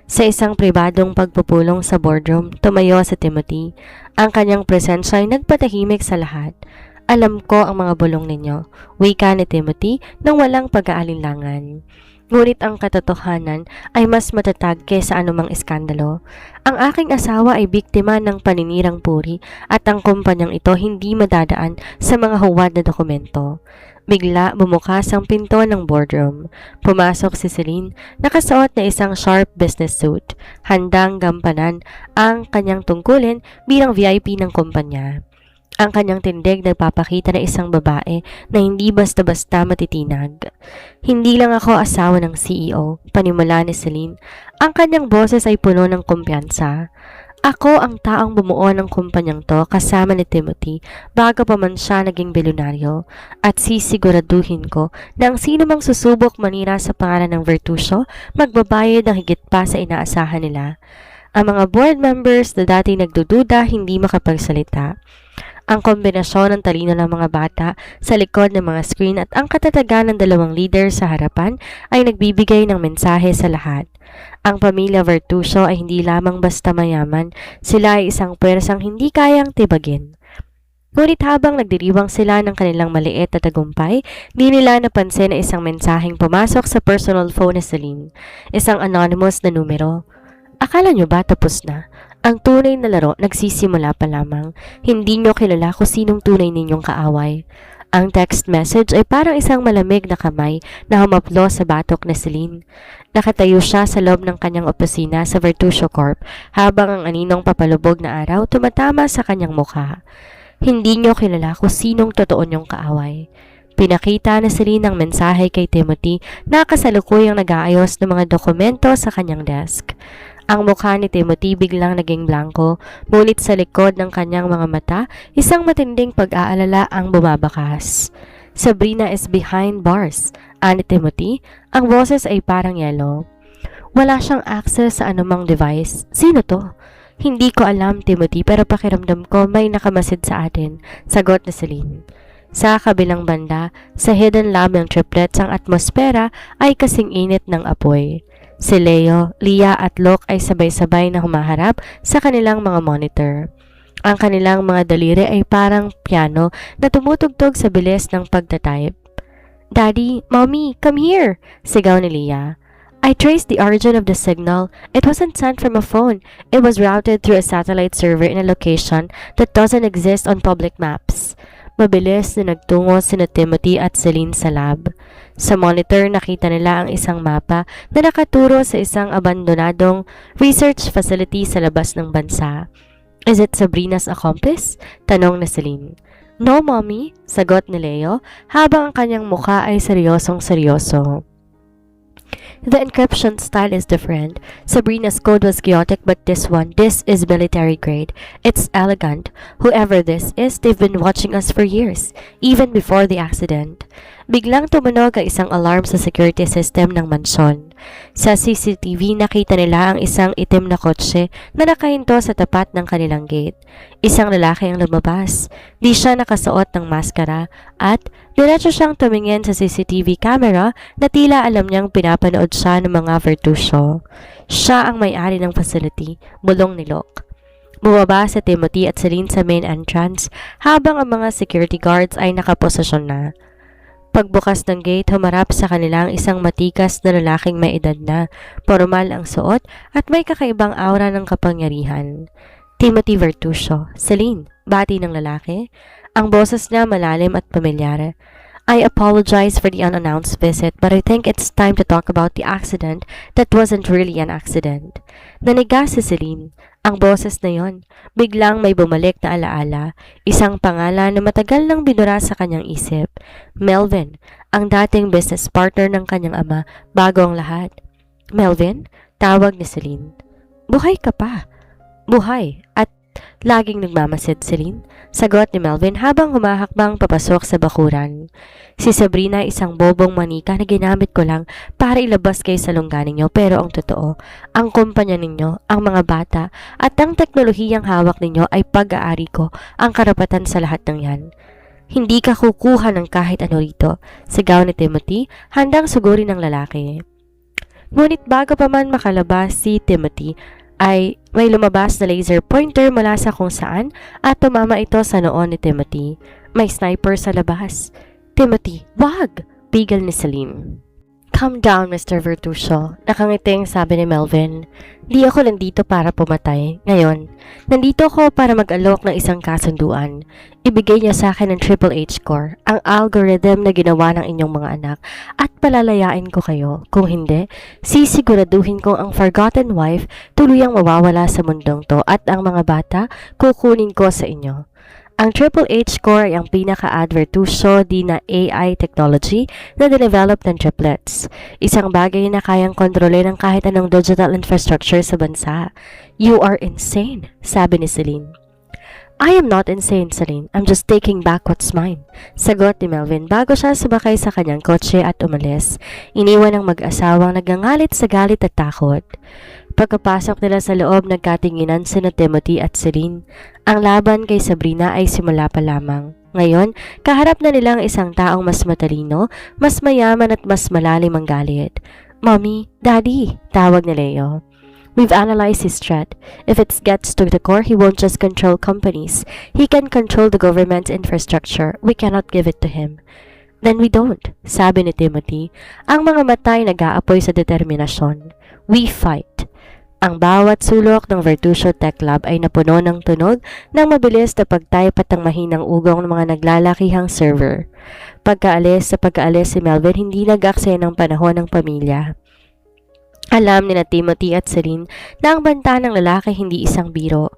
Sa isang pribadong pagpupulong sa boardroom, tumayo si Timothy. Ang kanyang presensya ay nagpatahimik sa lahat. Alam ko ang mga bulong ninyo, wika ni Timothy nang walang pag-aalinlangan. Ngunit ang katotohanan ay mas matatag kaysa anumang iskandalo. Ang aking asawa ay biktima ng paninirang puri at ang kumpanyang ito hindi madadaan sa mga huwad na dokumento. Bigla bumukas ang pinto ng boardroom. Pumasok si Celine, nakasuot na isang sharp business suit, handang gampanan ang kanyang tungkulin bilang VIP ng kumpanya. Ang kanyang tindig nagpapakita na isang babae na hindi basta-basta matitinag. Hindi lang ako asawa ng CEO, panimula ni Celine. Ang kanyang boses ay puno ng kumpiyansa. Ako ang taong bumuo ng kumpanyang to kasama ni Timothy bago pa man siya naging bilyonaryo at sisiguraduhin ko na ang sino mang susubok manira sa pangalan ng Virtusio magbabayad ng higit pa sa inaasahan nila. Ang mga board members na dati nagdududa hindi makapagsalita. Ang kombinasyon ng talino ng mga bata sa likod ng mga screen at ang katatagan ng dalawang leader sa harapan ay nagbibigay ng mensahe sa lahat. Ang pamilya Virtusio ay hindi lamang basta mayaman, sila ay isang pwersang hindi kayang tibagin. Ngunit habang nagdiriwang sila ng kanilang maliit na tagumpay, di nila napansin na isang mensaheng pumasok sa personal phone ni Celine, isang anonymous na numero. Akala nyo ba tapos na? Ang tunay na laro nagsisimula pa lamang. Hindi nyo kilala kung sinong tunay ninyong kaaway. Ang text message ay parang isang malamig na kamay na humaplo sa batok ni Celine. Nakatayo siya sa loob ng kanyang opisina sa Virtusio Corp habang ang aninong papalubog na araw tumatama sa kanyang mukha. Hindi nyo kilala kung sinong totoo nyong kaaway. Pinakita na Celine ang mensahe kay Timothy na kasalukuyang nag-aayos ng mga dokumento sa kanyang desk. Ang mukha ni Timothy biglang naging blanco, ngunit sa likod ng kanyang mga mata, isang matinding pag-aalala ang bumabakas. Sabrina is behind bars, ani Timothy. Ang boses ay parang yelo. Wala siyang access sa anumang device. Sino to? Hindi ko alam, Timothy, pero pakiramdam ko may nakamasid sa atin, sagot ni Celine. Sa kabilang banda, sa hidden lab ng triplets ang atmosfera ay kasing init ng apoy. Si Leo, Leah at Locke ay sabay-sabay na humaharap sa kanilang mga monitor. Ang kanilang mga daliri ay parang piano na tumutugtog sa bilis ng pagtatype. Daddy, Mommy, come here! Sigaw ni Leah. I traced the origin of the signal. It wasn't sent from a phone. It was routed through a satellite server in a location that doesn't exist on public maps. Mabilis na nagtungo sina Timothy at Celine sa lab. Sa monitor nakita nila ang isang mapa na nakaturo sa isang abandonadong research facility sa labas ng bansa. Is it Sabrina's accomplice? Tanong na Celine. No, Mommy, sagot ni Leo habang ang kanyang mukha ay seryosong-seryoso. The encryption style is different. Sabrina's code was chaotic, but this is military grade. It's elegant. Whoever this is, they've been watching us for years, even before the accident. Biglang tumunog ang isang alarm sa security system ng mansyon. Sa CCTV nakita nila ang isang itim na kotse na nakahinto sa tapat ng kanilang gate. Isang lalaki ang lumabas. Di siya nakasuot ng maskara at diretso siyang tumingin sa CCTV camera na tila alam niyang pinapanood siya ng mga Virtusio. Siya ang may-ari ng facility, bulong ni Locke. Bumaba sa Timothy at Celine sa main entrance habang ang mga security guards ay nakaposisyon na. Pagbukas ng gate, humarap sa kanila ang isang matikas na lalaking may edad na, formal ang suot at may kakaibang aura ng kapangyarihan. Timothy Virtusio. Celine, bati ng lalaki. Ang boses niya malalim at pamilyar. I apologize for the unannounced visit, but I think it's time to talk about the accident that wasn't really an accident. Naniga si Celine. Ang boses na yon, biglang may bumalik na alaala, isang pangalan na matagal nang binura sa kanyang isip. Melvin, ang dating business partner ng kanyang ama, bago ang lahat. Melvin, tawag ni Celine. Buhay ka pa. Buhay, at laging nagmamasid, Celine, sagot ni Melvin habang humahakbang papasok sa bakuran. Si Sabrina ay isang bobong manika na ginamit ko lang para ilabas kayo sa lungga ninyo, pero ang totoo, ang kumpanya ninyo, ang mga bata, at ang teknolohiyang hawak ninyo ay pag-aari ko, ang karapatan sa lahat ng yan. Hindi ka kukuha ng kahit ano rito, sigaw ni Timothy, handang sugurin ng lalaki. Ngunit bago pa man makalabas si Timothy, ay may lumabas na laser pointer mula sa kung saan at tumama ito sa noon ni Timothy. May sniper sa labas. Timothy, wag! Pigil ni Celine. Calm down, Mr. Virtusio. Nakangiting sabi ni Melvin. Di ako nandito para pumatay. Ngayon, nandito ako para mag-alok ng isang kasunduan. Ibigay niya sa akin ang Triple H Core, ang algorithm na ginawa ng inyong mga anak, at palalayain ko kayo. Kung hindi, sisiguraduhin ko ang Forgotten Wife tuluyang mawawala sa mundong to at ang mga bata kukunin ko sa inyo. Ang Triple H Core ay ang pinaka-advertusyo di na AI technology na dinevelop ng triplets. Isang bagay na kayang kontrolin ng kahit anong digital infrastructure sa bansa. You are insane, sabi ni Celine. I am not insane, Celine. I'm just taking back what's mine. Sagot ni Melvin bago siya sumakay sa kanyang kotse at umalis. Iniwan ang mag-asawang nagngangalit sa galit at takot. Pagkapasok nila sa loob, nagkatinginan sina Timothy at Celine. Ang laban kay Sabrina ay simula pa lamang. Ngayon, kaharap na nilang isang taong mas matalino, mas mayaman at mas malalim ang galit. Mommy, Daddy, tawag ni Leo. We've analyzed his threat. If it gets to the core, he won't just control companies. He can control the government's infrastructure. We cannot give it to him. Then we don't, sabi ni Timothy. Ang mga mata ay nag-aapoy sa determinasyon. We fight. Ang bawat sulok ng Virtusio Tech Lab ay napuno ng tunog ng mabilis na pag-type at ang mahinang ugong ng mga naglalakihang server. Pagkaalis si Melvin, hindi nag-aksaya ng panahon ng pamilya. Alam ni na Timothy at Celine na ang banta ng lalaki hindi isang biro.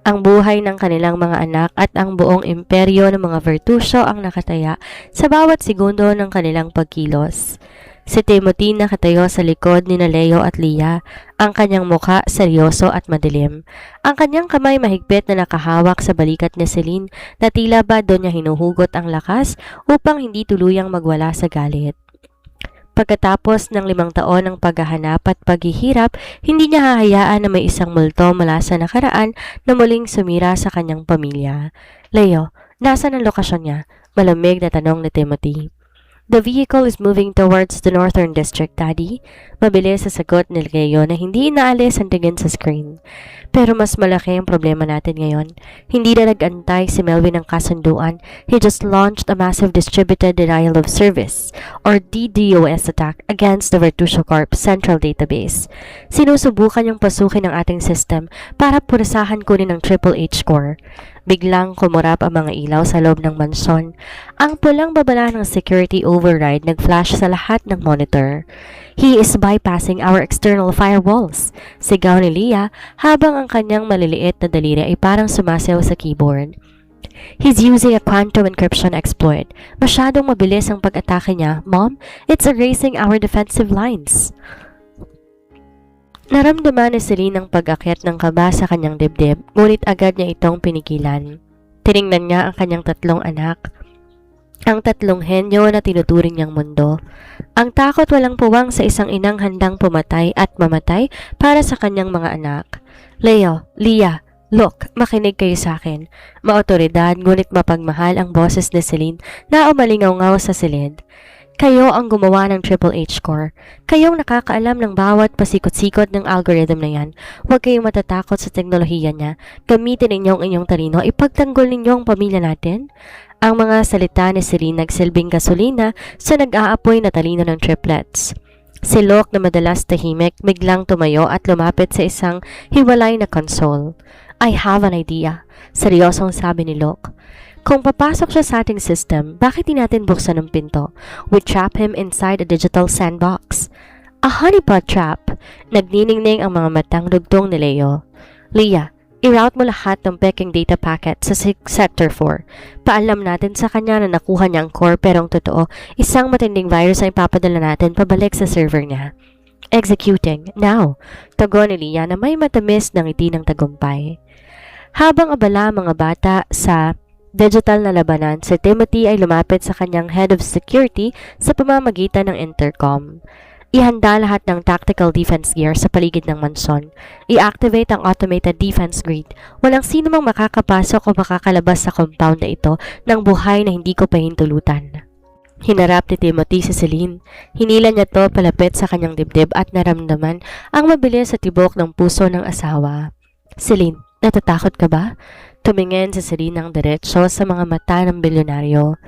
Ang buhay ng kanilang mga anak at ang buong imperyo ng mga Virtusio ang nakataya sa bawat segundo ng kanilang pagkilos. Si Timothy nakatayo sa likod ni na Leo at Leah, ang kanyang muka seryoso at madilim. Ang kanyang kamay mahigpit na nakahawak sa balikat ni Celine na tila ba doon niya hinuhugot ang lakas upang hindi tuluyang magwala sa galit. Pagkatapos ng 5 taon ng paghahanap at paghihirap, hindi niya hahayaan na may isang multo mula sa nakaraan na muling sumira sa kanyang pamilya. Leo, nasaan ang lokasyon niya? Malamig na tanong ni Timothy. The vehicle is moving towards the Northern District, Daddy. Mabilis sa sagot ni Leo na hindi inaalis ang tingin sa screen. Pero mas malaki ang problema natin ngayon. Hindi na nag-antay si Melvin ng kasunduan. He just launched a massive distributed denial of service or DDoS attack against the Virtusio Corp Central Database. Sinusubukan niyang pasukin ang ating system para purasahan kunin ng Triple H Core. Biglang kumurap ang mga ilaw sa loob ng mansyon. Ang pulang babala ng security override nag-flash sa lahat ng monitor. He is bypassing our external firewalls, sigaw ni Leah habang ang kanyang maliliit na daliri ay parang sumasayaw sa keyboard. He's using a quantum encryption exploit. Masyadong mabilis ang pag-atake niya, Mom. It's erasing our defensive lines. Naramdaman ni Celine ang pag-akyat ng kaba sa kanyang dibdib, ngunit agad niya itong pinigilan. Tiningnan niya ang kanyang 3 anak, ang 3 henyo na tinuturing niyang mundo. Ang takot walang puwang sa isang inang handang pumatay at mamatay para sa kanyang mga anak. Leo, Leah, look, makinig kayo sa akin. Maotoridad ngunit mapagmahal ang boses ni Celine na umalingaw-ngaw sa silid. Kayo ang gumawa ng Triple H Core. Kayong nakakaalam ng bawat pasikot-sikot ng algorithm na yan. Huwag kayong matatakot sa teknolohiya niya. Gamitin ninyo ang inyong talino. Ipagtanggol ninyo ang pamilya natin. Ang mga salita ni Celine nagsilbing gasolina sa nag-aapoy na talino ng triplets. Si Locke na madalas tahimik, biglang tumayo at lumapit sa isang hiwalay na console. I have an idea. Seryosong sabi ni Locke. Kung papasok siya sa ating system, bakit di natin buksan ang pinto? We trap him inside a digital sandbox. A honeypot trap! Nagniningning ang mga matang dugtong ni Leo. Leah, i-route mo lahat ng peking data packet sa Sector 4. Paalam natin sa kanya na nakuha niya ang core pero ang totoo, isang matinding virus ang ipapadala natin pabalik sa server niya. Executing, now! Tugon ni Leah na may matamis ng ngiti ng tagumpay. Habang abala ang mga bata sa digital na labanan, si Timothy ay lumapit sa kanyang head of security sa pamamagitan ng intercom. Ihanda lahat ng tactical defense gear sa paligid ng mansyon. I-activate ang automated defense grid. Walang sino mang makakapasok o makakalabas sa compound na ito ng buhay na hindi ko pahintulutan. Hinarap ni Timothy si Celine. Hinila niya to palapit sa kanyang dibdib at naramdaman ang mabilis sa tibok ng puso ng asawa. Celine, natatakot ka ba? Tumingin si Celine ng diretsyo sa mga mata ng bilyonaryo.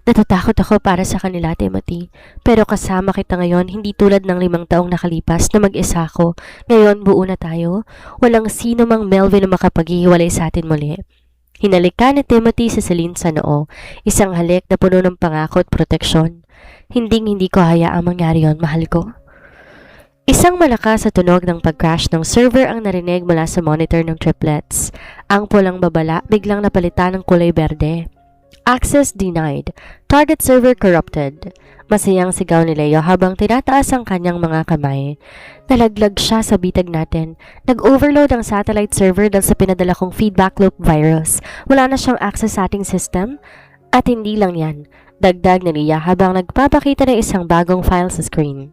Natatakot ako para sa kanila, Timothy. Pero kasama kita ngayon, hindi tulad ng 5 taong nakalipas na mag-isa ako. Ngayon, buo na tayo. Walang sino mang Melvin na makapaghihiwalay sa atin muli. Hinalikan ni Timothy si Celine sa noo. Isang halik na puno ng pangako at proteksyon. Hindi ko hayaang mangyari yon, mahal ko. Isang malakas sa tunog ng pag-crash ng server ang narinig mula sa monitor ng triplets. Ang pulang babala biglang napalitan ng kulay berde. Access denied. Target server corrupted. Masayang sigaw ni Leo habang tinataas ang kanyang mga kamay. Nalaglag siya sa bitag natin. Nag-overload ang satellite server dahil sa pinadala kong feedback loop virus. Wala na siyang access sa ating system. At hindi lang yan. Dagdag ni Lia habang nagpapakita ng isang bagong file sa screen.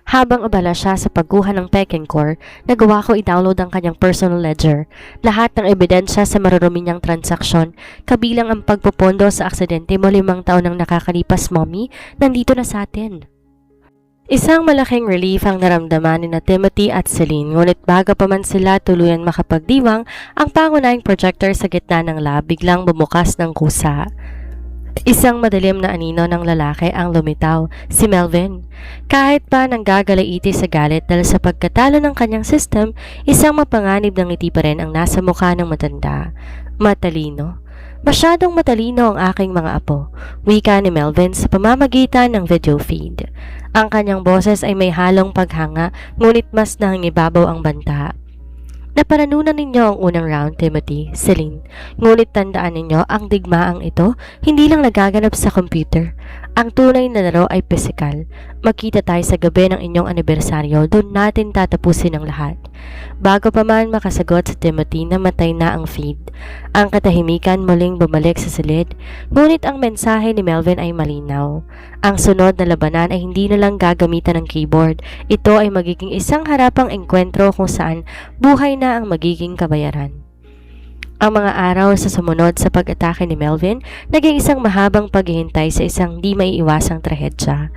Habang abala siya sa pagkuha ng Peking Core, nagawa ko i-download ang kanyang personal ledger. Lahat ng ebidensya sa marurumi niyang transaksyon, kabilang ang pagpupondo sa aksidente mo 5 taon nang nakakalipas, Mommy, nandito na sa atin. Isang malaking relief ang naramdaman ni na Timothy at Celine, ngunit bago pa man sila tuluyan makapagdiwang, ang pangunahing projector sa gitna ng lab biglang bumukas ng kusa. Isang madilim na anino ng lalaki ang lumitaw, si Melvin. Kahit pa nanggagalaiti sa galit dahil sa pagkatalo ng kanyang system, isang mapanganib ng ngiti pa rin ang nasa mukha ng matanda. Matalino. Masyadong matalino ang aking mga apo, wika ni Melvin sa pamamagitan ng video feed. Ang kanyang boses ay may halong paghanga, ngunit mas nangingibabaw ang banta. Naparanunan ninyo ang unang round, Timothy, Celine. Ngunit tandaan ninyo, ang digmaang ito, hindi lang nagaganap sa computer. Ang tunay na laro ay physical. Magkita tayo sa gabi ng inyong anibersaryo, doon natin tatapusin ang lahat. Bago pa man makasagot si Timothy, namatay na ang feed. Ang katahimikan muling bumalik sa silid, ngunit ang mensahe ni Melvin ay malinaw. Ang sunod na labanan ay hindi na lang gagamitan ng keyboard. Ito ay magiging isang harapang engkwentro kung saan buhay na ang magiging kabayaran. Ang mga araw sa sumunod sa pag-atake ni Melvin, naging isang mahabang paghihintay sa isang di maiiwasang trahedya.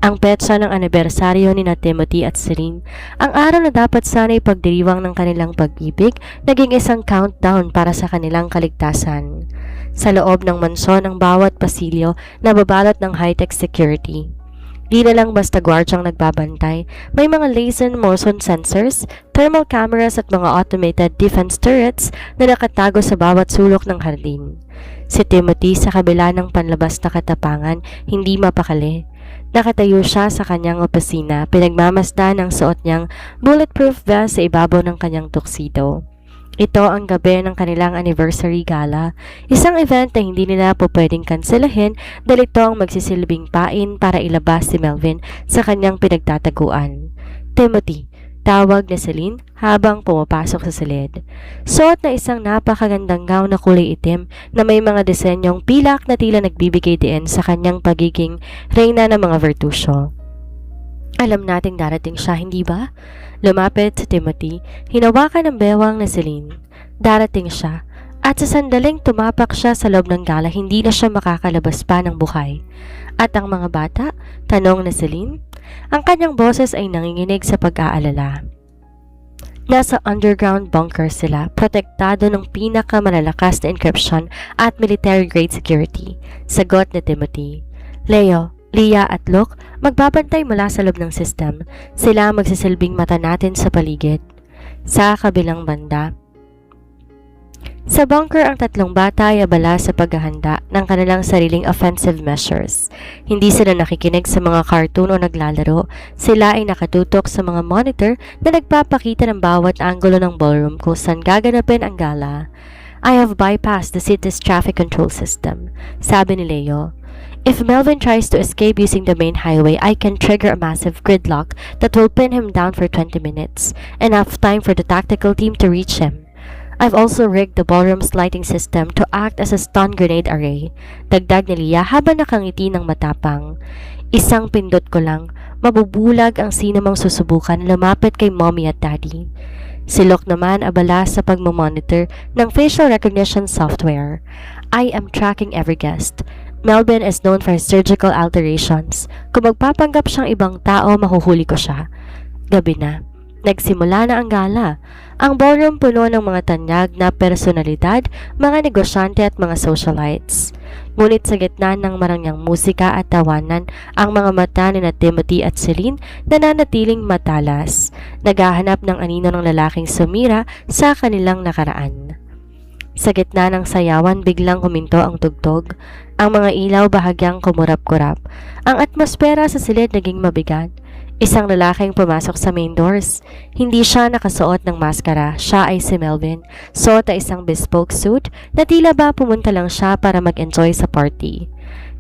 Ang petsa ng anibersaryo ni na Timothy at Celine, ang araw na dapat sana'y pagdiriwang ng kanilang pag-ibig, naging isang countdown para sa kanilang kaligtasan. Sa loob ng mansyon ng bawat pasilyo, nababalot ng high-tech security. Di na lang basta gwardyang nagbabantay, may mga laser motion sensors, thermal cameras at mga automated defense turrets na nakatago sa bawat sulok ng hardin. Si Timothy sa kabila ng panlabas na katapangan, hindi mapakali. Nakatayo siya sa kanyang opisina, pinagmamasdan ang suot niyang bulletproof vest sa ibabaw ng kanyang tuxedo. Ito ang gabi ng kanilang anniversary gala, isang event na hindi nila po pwedeng kanselahin dahil ito ang magsisilbing pain para ilabas si Melvin sa kanyang pinagtataguan. Timothy, tawag ni Celine habang pumapasok sa silid. Suot na isang napakagandang gown na kulay itim na may mga disenyong pilak na tila nagbibigay diin sa kanyang pagiging reyna ng mga virtusyo. Alam nating darating siya, hindi ba? Lumapit si Timothy, hinawakan ng bewang na Celine. Darating siya, at sa sandaling tumapak siya sa loob ng gala, hindi na siya makakalabas pa ng buhay. At ang mga bata? Tanong na Celine. Ang kanyang boses ay nanginginig sa pag-aalala. Nasa underground bunker sila, protektado ng pinakamalalakas na encryption at military-grade security. Sagot ni Timothy. Leo, Lia at Luke, magbabantay mula sa loob ng system. Sila magsisilbing mata natin sa paligid. Sa kabilang banda, sa bunker ang tatlong bata ay abala sa paghahanda ng kanilang sariling offensive measures. Hindi sila nakikinig sa mga cartoon o naglalaro. Sila ay nakatutok sa mga monitor na nagpapakita ng bawat anggulo ng ballroom kung saan gaganapin ang gala. I have bypassed the city's traffic control system, sabi ni Leo. If Melvin tries to escape using the main highway, I can trigger a massive gridlock that will pin him down for 20 minutes, enough time for the tactical team to reach him. I've also rigged the ballroom's lighting system to act as a stun grenade array. Dagdag ni Lia habang nakangiti ng matapang. Isang pindot ko lang, mabubulag ang sinumang susubukan lumapit kay Mommy at Daddy. Si Luke naman abala sa pagmamonitor ng facial recognition software. I am tracking every guest. Melvin is known for his surgical alterations. Kung magpapanggap siyang ibang tao, mahuhuli ko siya. Gabi na. Nagsimula na ang gala. Ang ballroom puno ng mga tanyag na personalidad, mga negosyante at mga socialites. Ngunit sa gitna ng marangyang musika at tawanan, ang mga mata ni na Timothy at Celine nananatiling matalas. Naghahanap ng anino ng lalaking sumira sa kanilang nakaraan. Sa gitna ng sayawan, biglang huminto ang tugtog. Ang mga ilaw bahagyang kumurap-kurap. Ang atmosfera sa silid naging mabigat. Isang lalaking pumasok sa main doors. Hindi siya nakasuot ng maskara, siya ay si Melvin. Suot ay isang bespoke suit na tila ba pumunta lang siya para mag-enjoy sa party.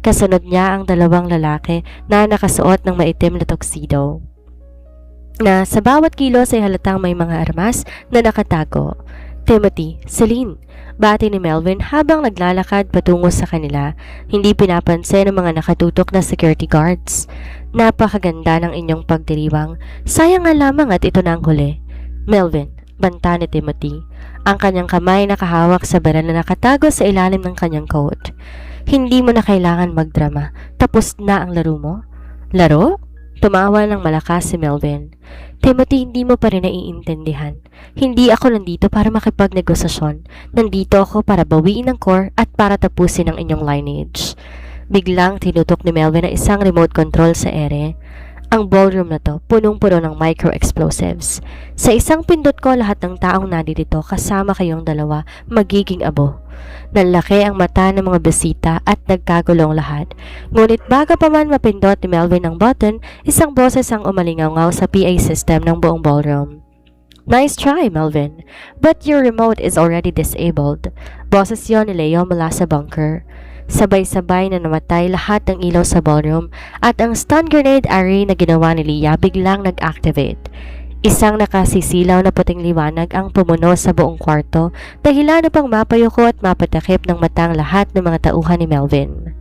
Kasunod niya ang dalawang lalaki na nakasuot ng maitim na tuxedo, na sa bawat kilos ay halatang may mga armas na nakatago. Timothy, Celine, bati ni Melvin habang naglalakad patungo sa kanila, hindi pinapansin ng mga nakatutok na security guards. Napakaganda ng inyong pagdiriwang. Sayang nga lamang at ito na ang huli. Melvin, banta ni Timothy, ang kanyang kamay nakahawak sa baril na nakatago sa ilalim ng kanyang coat. Hindi mo na kailangan magdrama. Tapos na ang laro mo? Laro? Tumawa ng malakas si Melvin. Timothy, hindi mo pa rin naiintindihan. Hindi ako nandito para makipagnegosasyon. Nandito ako para bawiin ang core at para tapusin ang inyong lineage. Biglang tinutok ni Melvin ang isang remote control sa ere. Ang ballroom na to, punong-puno ng micro-explosives. Sa isang pindot ko, lahat ng taong nandito kasama kayong dalawa magiging abo. Nanlaki ang mata ng mga bisita at nagkagulong lahat. Ngunit bago pa man mapindot ni Melvin ang button, isang boses ang umalingaw sa PA system ng buong ballroom. Nice try, Melvin. But your remote is already disabled. Boses yon ni Leo mula sa bunker. Sabay-sabay na namatay lahat ng ilaw sa ballroom at ang stun grenade array na ginawa ni Leah biglang nag-activate. Isang nakasisilaw na puting liwanag ang pumuno sa buong kwarto, dahilan upang mapayuko at mapatakip ng matang lahat ng mga tauhan ni Melvin.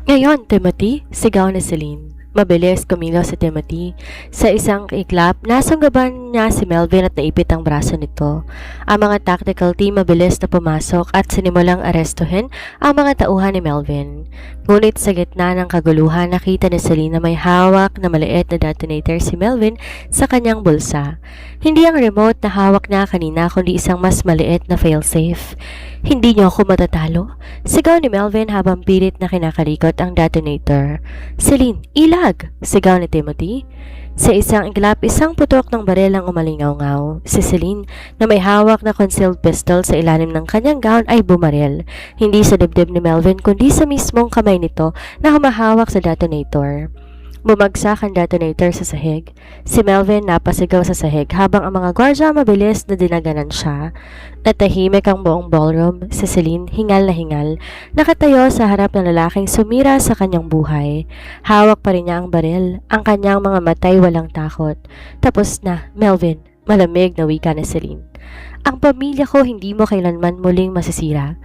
Ngayon, Timothy, sigaw ni Celine. Mabilis kumilos si Timothy. Sa isang iklap, nasunggaban niya si Melvin at naipit ang braso nito. Ang mga tactical team mabilis na pumasok at sinimulang arestuhin ang mga tauhan ni Melvin. Ngunit sa gitna ng kaguluhan, nakita ni Celine na may hawak na maliit na detonator si Melvin sa kanyang bulsa. Hindi ang remote na hawak na kanina kundi isang mas maliit na failsafe. Hindi niyo ako matatalo? Sigaw ni Melvin habang pilit na kinakalikot ang detonator. Celine, ilag! Sigaw ni Timothy. Sa isang iglap, isang putok ng baril ang umalingaw-ngaw. Si Celine, na may hawak na concealed pistol sa ilalim ng kanyang gown, ay bumaril. Hindi sa dibdib ni Melvin kundi sa mismong kamay nito na humahawak sa detonator. Bumagsak ang detonator sa sahig. Si Melvin napasigaw sa sahig habang ang mga gwardya mabilis na dinaganan siya. Natahimik ang buong ballroom. Si Celine, hingal na hingal, nakatayo sa harap ng lalaking sumira sa kanyang buhay. Hawak pa rin niya ang baril. Ang kanyang mga matay walang takot. Tapos na, Melvin, malamig na wika ni Celine. Ang pamilya ko hindi mo kailanman muling masisira.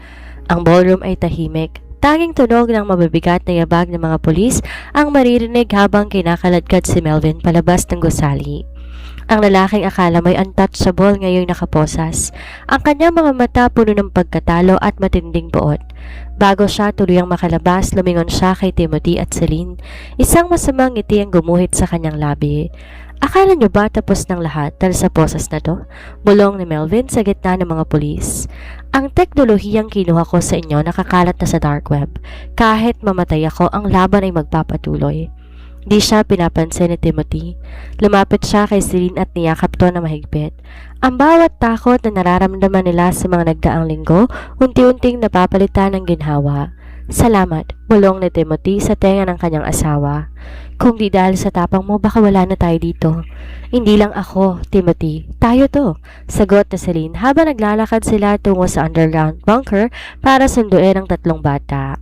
Ang ballroom ay tahimik. Tanging tunog ng mabibigat na yabag ng mga pulis ang maririnig habang kinakaladkad si Melvin palabas ng gusali. Ang lalaking akala may untouchable ngayong nakaposas. Ang kanyang mga mata puno ng pagkatalo at matinding buot. Bago siya tuluyang makalabas, lumingon siya kay Timothy at Celine. Isang masamang ngiti ang gumuhit sa kanyang labi. Akala niyo ba tapos ng lahat dahil sa posas na to? Bulong ni Melvin sa gitna ng mga pulis. Ang teknolohiyang kinuha ko sa inyo nakakalat na sa dark web. Kahit mamatay ako, ang laban ay magpapatuloy. Di siya pinapansin ni Timothy. Lumapit siya kay Celine at niyakap to na mahigpit. Ang bawat takot na nararamdaman nila sa mga nagdaang linggo, unti-unting napapalitan ng ginhawa. Salamat, bulong ni Timothy sa tenga ng kanyang asawa. Kung di dahil sa tapang mo, baka wala na tayo dito. Hindi lang ako, Timothy. Tayo to, sagot ni Celine habang naglalakad sila tungo sa underground bunker para sunduin ang tatlong bata.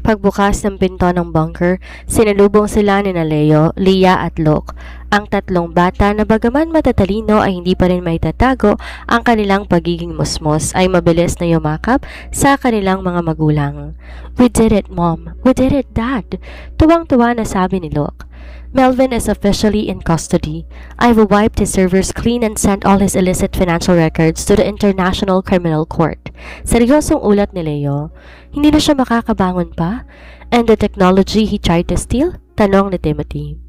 Pagbukas ng pinto ng bunker, sinalubong sila ni Leo, Leah at Luke. Ang tatlong bata na bagaman matatalino ay hindi pa rin maitatago ang kanilang pagiging musmos ay mabilis na yumakap sa kanilang mga magulang. We did it, Mom. We did it, Dad. Tuwang-tuwa na sabi ni Luke. Melvin is officially in custody. I've wiped his servers clean and sent all his illicit financial records to the International Criminal Court. Seryosong ulat ni Leo. Hindi na siya makakabangon pa? And the technology he tried to steal? Tanong ni Timothy.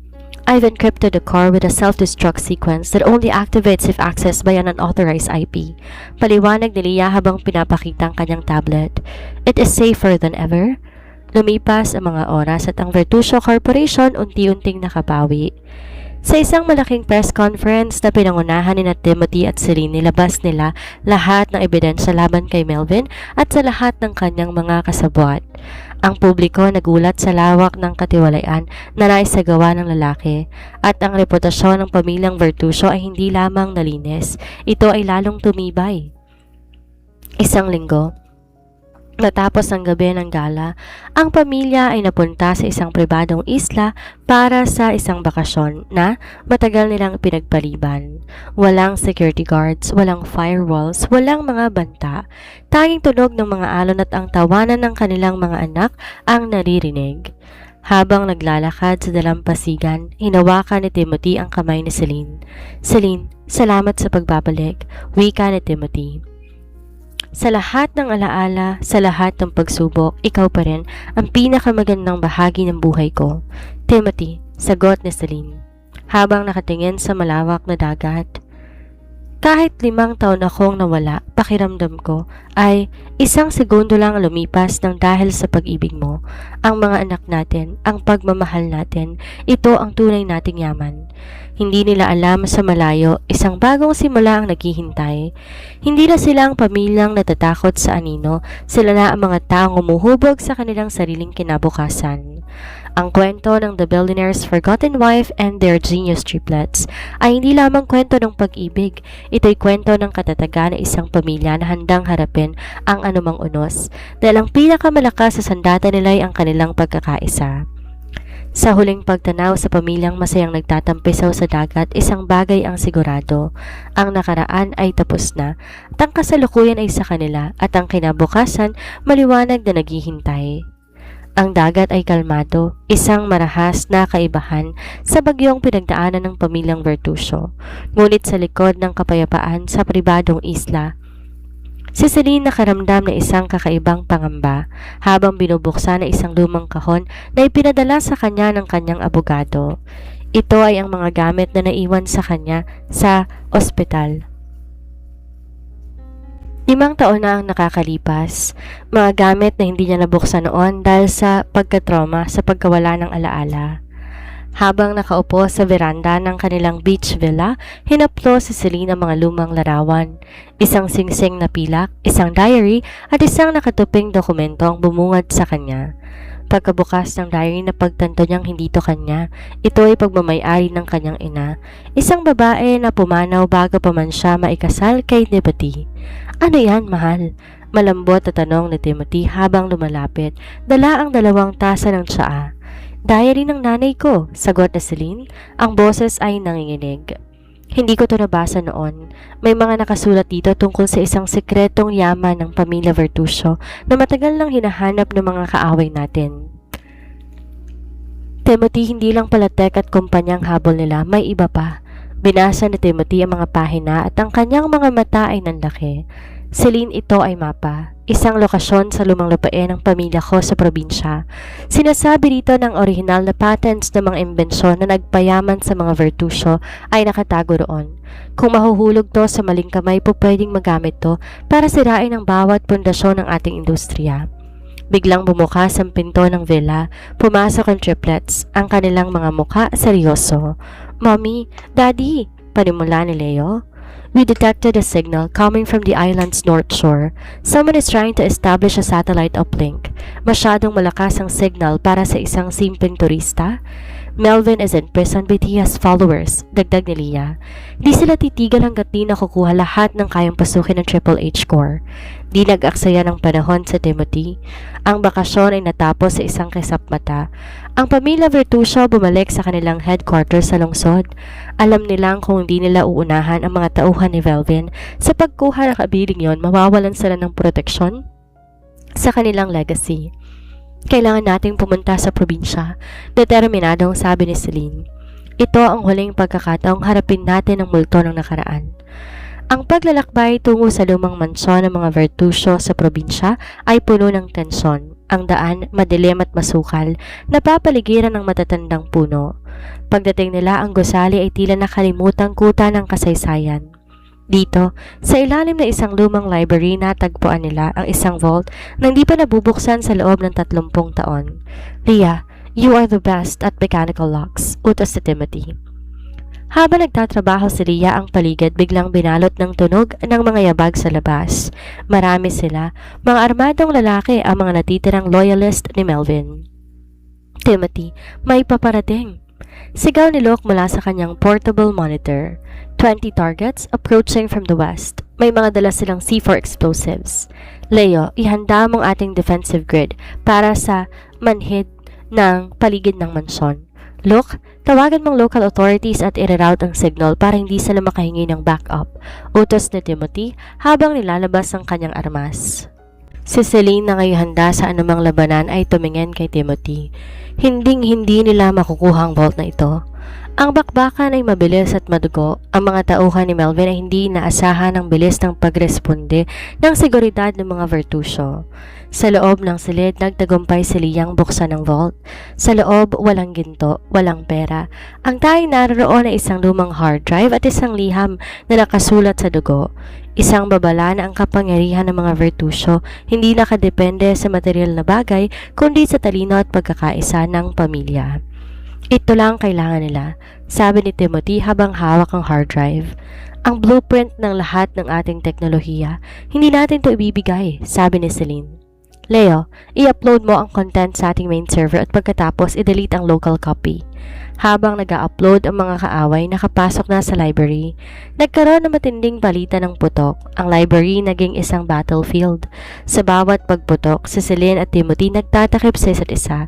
I've encrypted the car with a self-destruct sequence that only activates if accessed by an unauthorized IP. Paliwanag ni Leah habang pinapakita ang kanyang tablet. It is safer than ever. Lumipas ang mga oras at ang Vertusio Corporation unti-unting nakabawi. Sa isang malaking press conference na pinangunahan ni na Timothy at Celine, nilabas nila lahat ng ebidensya laban kay Melvin at sa lahat ng kanyang mga kasabwat. Ang publiko nagulat sa lawak ng katiwalian na naisagawa ng lalaki at ang reputasyon ng pamilyang Vertusio ay hindi lamang nalinis, ito ay lalong tumibay. Isang linggo, matapos ang gabi ng gala, ang pamilya ay napunta sa isang pribadong isla para sa isang bakasyon na matagal nilang pinagpaliban. Walang security guards, walang firewalls, walang mga banta. Tanging tunog ng mga alon at ang tawanan ng kanilang mga anak ang naririnig. Habang naglalakad sa dalampasigan, hinawakan ni Timothy ang kamay ni Celine. Celine, salamat sa pagbabalik, wika ni Timothy. Sa lahat ng alaala, sa lahat ng pagsubok, ikaw pa rin ang pinakamagandang bahagi ng buhay ko. Timothy, sagot ni Celine, habang nakatingin sa malawak na dagat. Kahit 5 taon akong nawala, pakiramdam ko ay 1 segundo lang lumipas ng dahil sa pag-ibig mo. Ang mga anak natin, ang pagmamahal natin, ito ang tunay nating yaman. Hindi nila alam sa malayo, isang bagong simula ang naghihintay. Hindi na sila ang pamilyang natatakot sa anino, sila na ang mga taong umuhubog sa kanilang sariling kinabukasan. Ang kwento ng The Billionaire's Forgotten Wife and Their Genius Triplets ay hindi lamang kwento ng pag-ibig, ito'y kwento ng katatagan ng isang pamilya na handang harapin ang anumang unos, dahil ang pinakamalakas sa sandata nila ay ang kanilang pagkakaisa. Sa huling pagtanaw sa pamilyang masayang nagtatampisaw sa dagat, isang bagay ang sigurado. Ang nakaraan ay tapos na, at ang kasalukuyan ay sa kanila, at ang kinabukasan maliwanag na naghihintay. Ang dagat ay kalmado, isang marahas na kaibahan sa bagyong pinagdaanan ng pamilyang Vertusio. Ngunit sa likod ng kapayapaan sa pribadong isla, si Celine nakaramdam ng isang kakaibang pangamba habang binubuksan ng isang lumang kahon na ipinadala sa kanya ng kanyang abogado. Ito ay ang mga gamit na naiwan sa kanya sa ospital. 5 taon na ang nakakalipas, mga gamit na hindi niya nabuksan noon dahil sa pagkatrauma sa pagkawala ng alaala. Habang nakaupo sa veranda ng kanilang beach villa, hinaplo si Celine ang mga lumang larawan. Isang singsing na pilak, isang diary at isang nakatuping dokumento ang bumungad sa kanya. Pagkabukas ng diary na pagtanto niyang hindi to kanya, ito ay pagmamayari ng kanyang ina, isang babae na pumanaw bago pa man siya maikasal kay Timothy. Ano yan, mahal? Malambot na tanong ni Timothy habang lumalapit, dala ang 2 tasa ng tsaa. Diary ng nanay ko, sagot na Celine, ang boses ay nanginginig. Hindi ko to nabasa noon. May mga nakasulat dito tungkol sa isang sekretong yaman ng pamilya Vertusio na matagal nang hinahanap ng mga kaaway natin. Timothy, hindi lang pala tech at kumpanyang habol nila, may iba pa. Binasa ni Timothy ang mga pahina at ang kanyang mga mata ay nanlaki. Celine, ito ay mapa. Isang lokasyon sa lumang lupain ng pamilya ko sa probinsya. Sinasabi rito ng orihinal na patents ng mga imbensyon na nagpayaman sa mga Vertusio ay nakatago roon. Kung mahuhulog to sa maling kamay po pwedeng magamit to para sirain ang bawat pundasyon ng ating industriya. Biglang bumukas ang pinto ng villa, pumasok ang triplets, ang kanilang mga muka seryoso. Mommy, Daddy, panimula ni Leo. We detected a signal coming from the island's north shore. Someone is trying to establish a satellite uplink. Masyadong malakas ang signal para sa isang simpleng turista. Melvin is in prison but he has followers, dagdag ni Leah. Di sila titigil hanggat di nakukuha lahat ng kayang pasukin ng Triple H core. Di nag-aksaya ng panahon sa Timothy. Ang bakasyon ay natapos sa isang kisap mata. Ang pamilya Vertusio bumalik sa kanilang headquarters sa lungsod. Alam nilang kung hindi nila uunahan ang mga tauhan ni Melvin sa pagkuha ng kabiling yon, mawawalan sila ng proteksyon sa kanilang legacy. Kailangan nating pumunta sa probinsya, determinadong sabi ni Celine. Ito ang huling pagkakataong harapin natin ang multo ng nakaraan. Ang paglalakbay tungo sa lumang mansyon ng mga Vertusio sa probinsya ay puno ng tensyon. Ang daan, madilim at masukal, napapaligiran ng matatandang puno. Pagdating nila, ang gusali ay tila nakalimutang kuta ng kasaysayan. Dito, sa ilalim ng isang lumang library, natagpuan nila ang isang vault na hindi pa nabubuksan sa loob ng 30 taon. Leah, you are the best at mechanical locks, utos si Timothy. Habang nagtatrabaho si Leah, ang paligid biglang binalot ng tunog ng mga yabag sa labas. Marami sila, mga armadong lalaki ang mga natitirang loyalist ni Melvin. Timothy, may paparating. Sigaw ni Locke mula sa kanyang portable monitor. 20 targets approaching from the west. May mga dala silang C4 explosives. Leo, ihanda mong ating defensive grid para sa manhid ng paligid ng mansyon. Locke, tawagan mong local authorities at i-reroute ang signal para hindi sila makahingi ng backup. Utos ni Timothy habang nilalabas ang kanyang armas. Si Celine na ngayon handa sa anumang labanan ay tumingin kay Timothy. Hinding-hindi nila makukuha ang vault na ito. Ang bakbakan ay mabilis at madugo. Ang mga tauhan ni Melvin ay hindi inaasahan ang bilis ng pagresponde ng seguridad ng mga Vertusio. Sa loob ng silid, nagtagumpay si Liyang buksan ng vault. Sa loob, walang ginto, walang pera. Ang tanging naroon ay isang lumang hard drive at isang liham na nakasulat sa dugo. Isang babala na ang kapangyarihan ng mga Vertusio hindi nakadepende sa material na bagay kundi sa talino at pagkakaisa ng pamilya. Ito lang kailangan nila, sabi ni Timothy habang hawak ang hard drive. Ang blueprint ng lahat ng ating teknolohiya, hindi natin ito ibibigay, sabi ni Celine. Leo, i-upload mo ang content sa ating main server at pagkatapos i-delete ang local copy. Habang nag-upload ang mga kaaway, nakapasok na sa library. Nagkaroon ng matinding palitan ng putok. Ang library naging isang battlefield. Sa bawat pagputok, si Celine at Timothy nagtatakip sa isa't isa.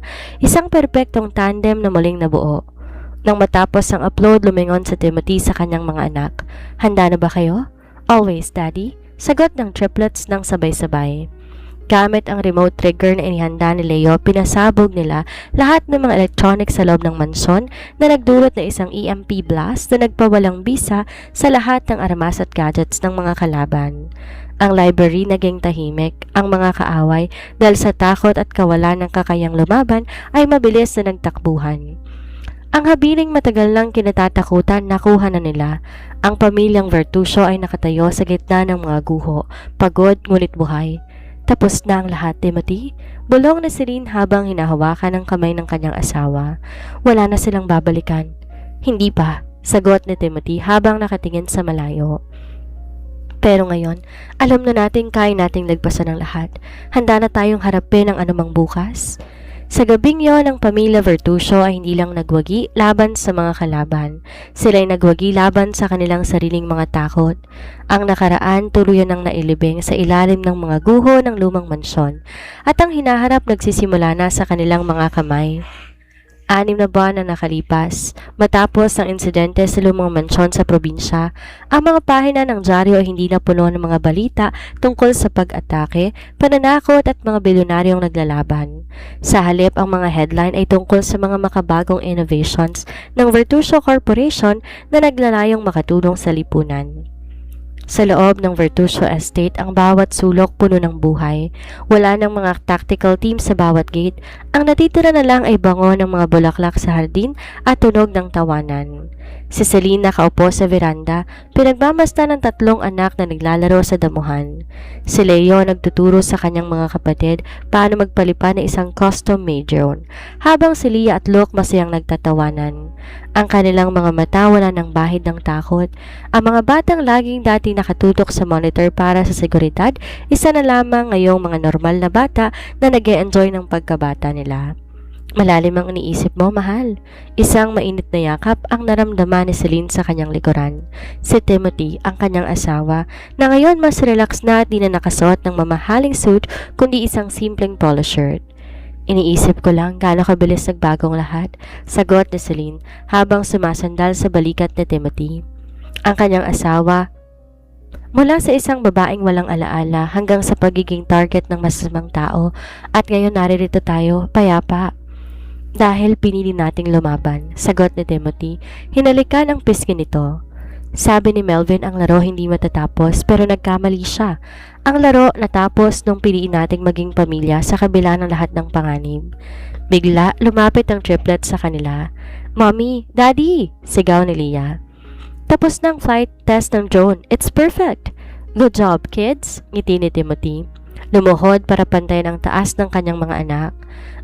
Isang perpektong tandem na muling nabuo. Nang matapos ang upload, lumingon si Timothy sa kanyang mga anak. Handa na ba kayo? Always, Daddy. Sagot ng triplets ng sabay-sabay. Gamit ang remote trigger na inihanda ni Leo, pinasabog nila lahat ng mga electronics sa loob ng mansyon na nagdulot na isang EMP blast na nagpawalang bisa sa lahat ng armas at gadgets ng mga kalaban. Ang library naging tahimik. Ang mga kaaway, dahil sa takot at kawalan ng kakayang lumaban, ay mabilis na nagtakbuhan. Ang habiling matagal lang kinatatakutan nakuha na nila. Ang pamilyang Vertusio ay nakatayo sa gitna ng mga guho, pagod ngunit buhay. Tapos na ang lahat, Timothy. Bulong na si Celine habang hinahawakan ang kamay ng kanyang asawa. Wala na silang babalikan. Hindi pa, sagot ni Timothy habang nakatingin sa malayo. Pero ngayon, alam na natin kaya nating lagpasan ang lahat. Handa na tayong harapin ang anumang bukas. Sa gabing yon, ang pamilya Vertusio ay hindi lang nagwagi laban sa mga kalaban. Sila ay nagwagi laban sa kanilang sariling mga takot. Ang nakaraan tuluyan ng nailibing sa ilalim ng mga guho ng lumang mansyon at ang hinaharap nagsisimula na sa kanilang mga kamay. 6 na buwan na nakalipas, matapos ang insidente sa lumang mansyon sa probinsya, ang mga pahina ng dyaryo ay hindi na puno ng mga balita tungkol sa pag-atake, pananakot at mga bilyonaryong naglalaban. Sa halip, ang mga headline ay tungkol sa mga makabagong innovations ng Vertusio Corporation na naglalayong makatulong sa lipunan. Sa loob ng Vertusio Estate, ang bawat sulok puno ng buhay. Wala ng mga tactical team sa bawat gate. Ang natitira na lang ay bango ng mga bulaklak sa hardin at tunog ng tawanan. Si Celine nakaupo sa veranda, pinagmamasta ng 3 anak na naglalaro sa damuhan. Si Leo nagtuturo sa kanyang mga kapatid paano magpalipad ng isang custom-made drone, habang si Leah at Luke masayang nagtatawanan. Ang kanilang mga mata wala ng bahid ng takot. Ang mga batang laging dati nakatutok sa monitor para sa seguridad, isa na lamang ngayong mga normal na bata na nag-e-enjoy ng pagkabata nila. Malalim ang iniisip mo, mahal. Isang mainit na yakap ang naramdaman ni Celine sa kanyang likuran. Si Timothy, ang kanyang asawa, na ngayon mas relax na at di na nakasuot ng mamahaling suit kundi isang simpleng polo shirt. Iniisip ko lang gaano kabilis nagbagong lahat, sagot ni Celine habang sumasandal sa balikat ni Timothy. Ang kanyang asawa, mula sa isang babaeng walang alaala hanggang sa pagiging target ng masasamang tao, at ngayon naririto tayo, payapa. Dahil pinili nating lumaban, sagot ni Timothy, hinalikan ang pisngi nito. Sabi ni Melvin ang laro hindi matatapos pero nagkamali siya. Ang laro natapos nung piliin nating maging pamilya sa kabila ng lahat ng panganib. Bigla lumapit ang triplet sa kanila. Mommy, Daddy! Sigaw ni Leah. Tapos ng flight test ng drone. It's perfect! Good job, kids! Ngiti ni Timothy. Lumuhod para pantayan ang taas ng kanyang mga anak.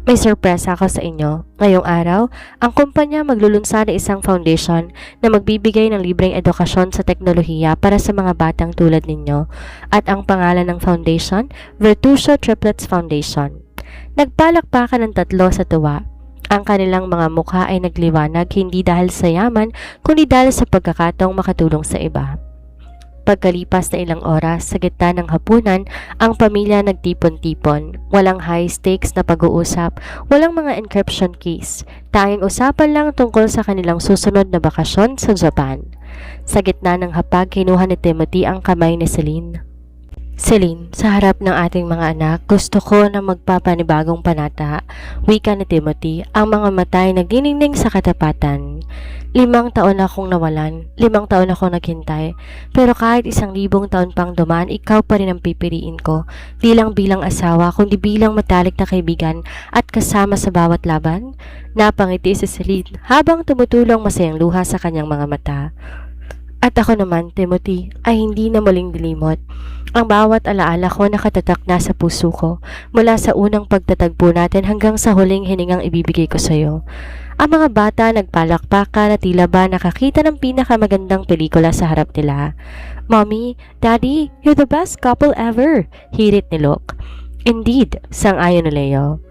May sorpresa ako sa inyo. Ngayong araw, ang kumpanya maglulunsad ng isang foundation na magbibigay ng libreng edukasyon sa teknolohiya para sa mga batang tulad ninyo. At ang pangalan ng foundation, Virtuoso Triplets Foundation. Nagpalakpakan ng tatlo sa tuwa. Ang kanilang mga mukha ay nagliwanag hindi dahil sa yaman, kundi dahil sa pagkakataong makatulong sa iba. Pagkalipas na ilang oras sa gitna ng hapunan, ang pamilya nagtipon-tipon. Walang high-stakes na pag-uusap, walang mga encryption keys. Tanging usapan lang tungkol sa kanilang susunod na bakasyon sa Japan. Sa gitna ng hapag, kinuha ni Timothy ang kamay ni Celine. Celine, sa harap ng ating mga anak, gusto ko na magpapanibagong panata. Wika ni Timothy, ang mga mata ay nagniningning sa katapatan. 5 taon akong nawalan, 5 taon akong naghintay, pero kahit 1,000 taon pang dumaan, ikaw pa rin ang pipiliin ko. Di lang bilang asawa, kundi bilang matalik na kaibigan at kasama sa bawat laban. Napangiti si Celine habang tumutulong masayang luha sa kanyang mga mata. At ako naman, Timothy, ay hindi na muling dilimot. Ang bawat alaala ko nakatatak na sa puso ko mula sa unang pagtatagpo natin hanggang sa huling hiningang ibibigay ko sa iyo. Ang mga bata nagpalakpakan na tila ba nakakita ng pinakamagandang pelikula sa harap nila. Mommy, Daddy, you're the best couple ever, hirit ni Luke. Indeed, sang-ayon ni Leo.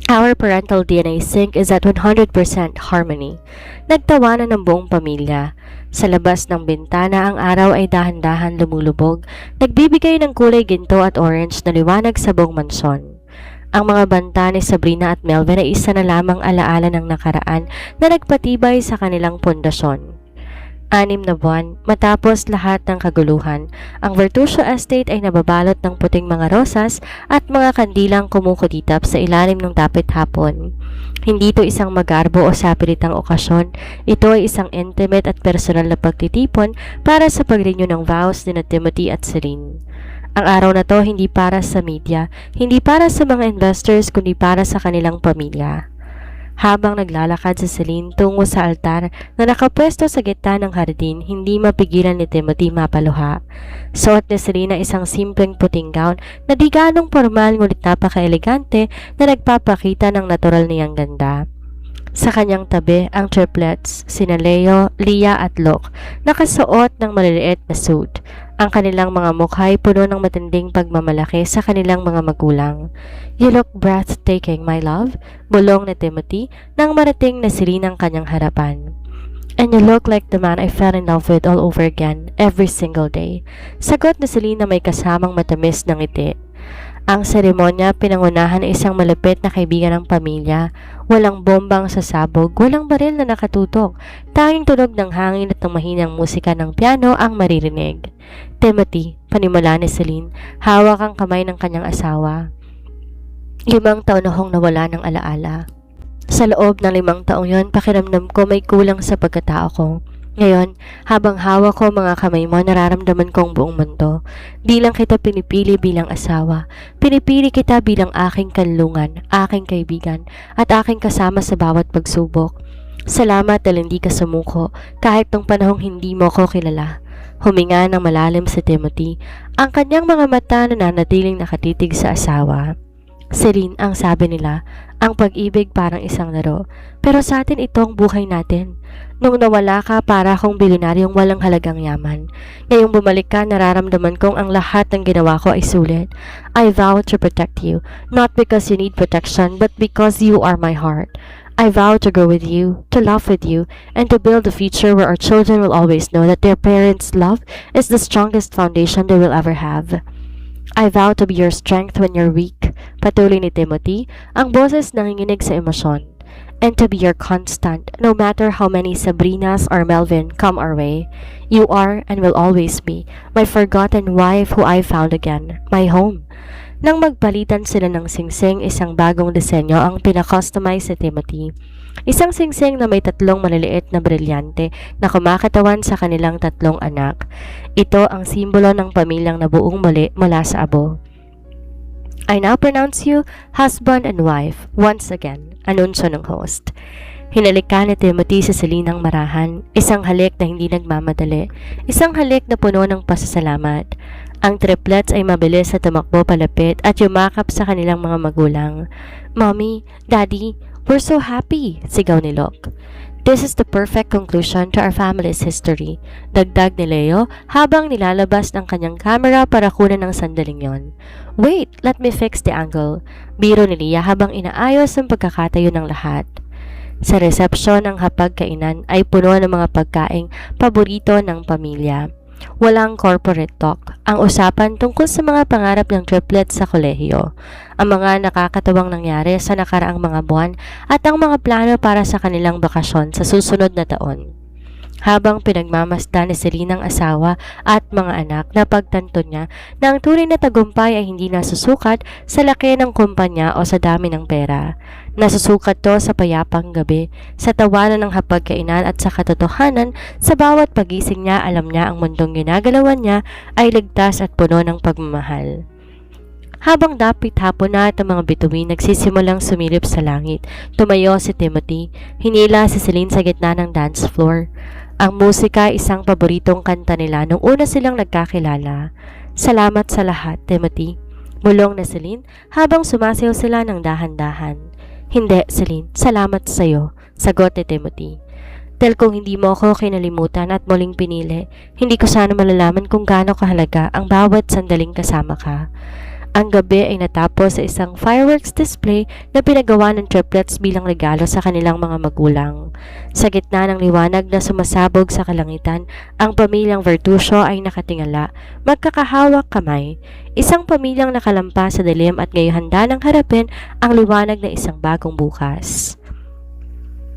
Our parental DNA sync is at 100% harmony. Nagtawanan ng buong pamilya. Sa labas ng bintana, ang araw ay dahan-dahan lumulubog, nagbibigay ng kulay ginto at orange na liwanag sa buong mansyon. Ang mga banta ni Sabrina at Melvin ay isa na lamang alaala ng nakaraan na nagpatibay sa kanilang pundasyon. 6 na buwan, matapos lahat ng kaguluhan, ang Virtuoso Estate ay nababalot ng puting mga rosas at mga kandilang kumukutitap sa ilalim ng dapit hapon. Hindi ito isang magarbo o sapilitang okasyon, ito ay isang intimate at personal na pagtitipon para sa pag-renew ng vows ni Timothy at Celine. Ang araw na to hindi para sa media, hindi para sa mga investors kundi para sa kanilang pamilya. Habang naglalakad si Celine tungo sa altar na nakapwesto sa gitna ng hardin, hindi mapigilan ni Timothy mapaluha. Suot ni Celine isang simpleng puting gown na di ganong formal ngunit napaka-elegante na nagpapakita ng natural niyang ganda. Sa kanyang tabi, ang triplets, sina Leo, Leah at Luke, nakasuot ng maliliit na suit. Ang kanilang mga mukha ay puno ng matinding pagmamalaki sa kanilang mga magulang. You look breathtaking, my love, bulong ni Timothy nang marating na Celine ang kanyang harapan. And you look like the man I fell in love with all over again, every single day. Sagot ni Celine na may kasamang matamis ng ngiti. Ang seremonya pinangunahan ng isang malapit na kaibigan ng pamilya. Walang bombang sasabog, walang baril na nakatutok. Tanging tunog ng hangin at ng mahinang musika ng piano ang maririnig. Timothy, panimula ni Celine, hawak ang kamay ng kanyang asawa. 5 taon akong nawala ng alaala. Sa loob ng 5 taong yon, pakiramdam ko may kulang sa pagkatao ko. Ngayon, habang hawak ko mga kamay mo, nararamdaman ko ang buong mundo. Di lang kita pinipili bilang asawa. Pinipili kita bilang aking kanlungan, aking kaibigan, at aking kasama sa bawat pagsubok. Salamat dahil hindi ka sumuko, kahit nung panahong hindi mo ko kilala. Huminga ng malalim si Timothy, ang kanyang mga mata nananatiling nakatitig sa asawa. Celine, ang sabi nila, ang pag-ibig parang isang laro. Pero sa atin ito ang buhay natin. Nung nawala ka, para akong bilyonaryong walang halagang yaman. Ngayong bumalik ka, nararamdaman kong ang lahat ng ginawa ko ay sulit. I vow to protect you, not because you need protection, but because you are my heart. I vow to grow with you, to laugh with you, and to build a future where our children will always know that their parents' love is the strongest foundation they will ever have. I vow to be your strength when you're weak, patuloy ni Timothy, ang boses nanginginig sa emosyon. And to be your constant, no matter how many Sabrinas or Melvin come our way. You are and will always be my forgotten wife who I found again, my home. Nang magpalitan sila ng singsing, isang bagong disenyo ang pinakustomize si Timothy. Isang singsing na may 3 maliliit na brilyante na kumakatawan sa kanilang 3 anak. Ito ang simbolo ng pamilyang nabuong muli mula sa abo. I now pronounce you husband and wife once again, anunsyo ng host. Hinalikan ni Timothy sa Celine ng marahan, isang halik na hindi nagmamadali, isang halik na puno ng pasasalamat. Ang triplets ay mabilis sa tumakbo palapit at yumakap sa kanilang mga magulang. "Mommy, Daddy, we're so happy!" sigaw ni Locke. "This is the perfect conclusion to our family's history," dagdag ni Leo habang nilalabas ng kanyang camera para kunan ng sandaling yon. "Wait, let me fix the angle," biro ni Leah habang inaayos ang pagkakatayo ng lahat. Sa resepsyon ng hapagkainan ay puno ng mga pagkaing paborito ng pamilya. Walang corporate talk. Ang usapan tungkol sa mga pangarap ng triplets sa kolehiyo, ang mga nakakatawang nangyari sa nakaraang mga buwan at ang mga plano para sa kanilang bakasyon sa susunod na taon. Habang pinagmamasdan ni Celine ang asawa at mga anak, napagtanto niya na ang tunay na tagumpay ay hindi nasusukat sa laki ng kumpanya o sa dami ng pera. Nasusukat to sa payapang gabi, sa tawanan ng hapagkainan at sa katotohanan sa bawat pagising niya alam niya ang mundong ginagalawan niya ay ligtas at puno ng pagmamahal. Habang dapit hapon na at ang mga bituin nagsisimulang sumilip sa langit, tumayo si Timothy, hinila si Celine sa gitna ng dance floor. Ang musika ay isang paboritong kanta nila nung una silang nagkakilala. "Salamat sa lahat, Timothy," bulong na Celine habang sumasayaw sila ng dahan-dahan. "Hindi, Celine, salamat sa'yo," sagot ni Timothy. "Dahil kung hindi mo ako kinalimutan at muling pinili, hindi ko sana malalaman kung gaano kahalaga ang bawat sandaling kasama ka." Ang gabi ay natapos sa isang fireworks display na pinagawa ng triplets bilang regalo sa kanilang mga magulang. Sa gitna ng liwanag na sumasabog sa kalangitan, ang pamilyang Vertusio ay nakatingala, magkakahawak kamay. Isang pamilyang nakalampas sa dilim at ngayon handa ng harapin ang liwanag na isang bagong bukas.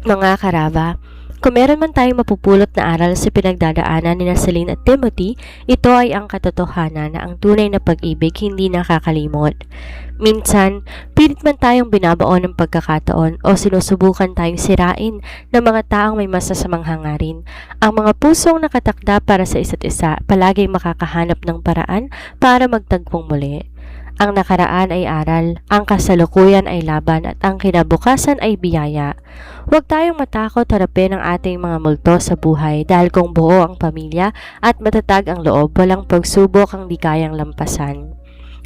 Mga Karava, kung meron man tayong mapupulot na aral sa pinagdadaanan ni Celine at Timothy, ito ay ang katotohanan na ang tunay na pag-ibig hindi nakakalimot. Minsan, pilit man tayong binabaon ng pagkakataon o sinusubukan tayong sirain ng mga taong may masasamang hangarin. Ang mga pusong nakatakda para sa isa't isa palagi makakahanap ng paraan para magtagpong muli. Ang nakaraan ay aral, ang kasalukuyan ay laban at ang kinabukasan ay biyaya. Huwag tayong matakot harapin ang ating mga multo sa buhay dahil kung buo ang pamilya at matatag ang loob, walang pagsubok ang di kayang lampasan.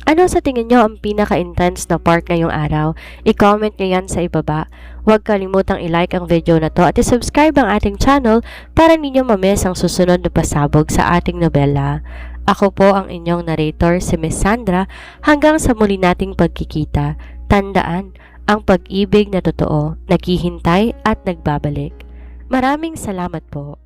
Ano sa tingin nyo ang pinaka-intense na part ngayong araw? I-comment nyo yan sa ibaba. Huwag kalimutang i-like ang video na to at i-subscribe ang ating channel para ninyo ma-miss ang susunod na pasabog sa ating nobela. Ako po ang inyong narrator, si Miss Sandra. Hanggang sa muli nating pagkikita, tandaan, ang pag-ibig na totoo, naghihintay at nagbabalik. Maraming salamat po.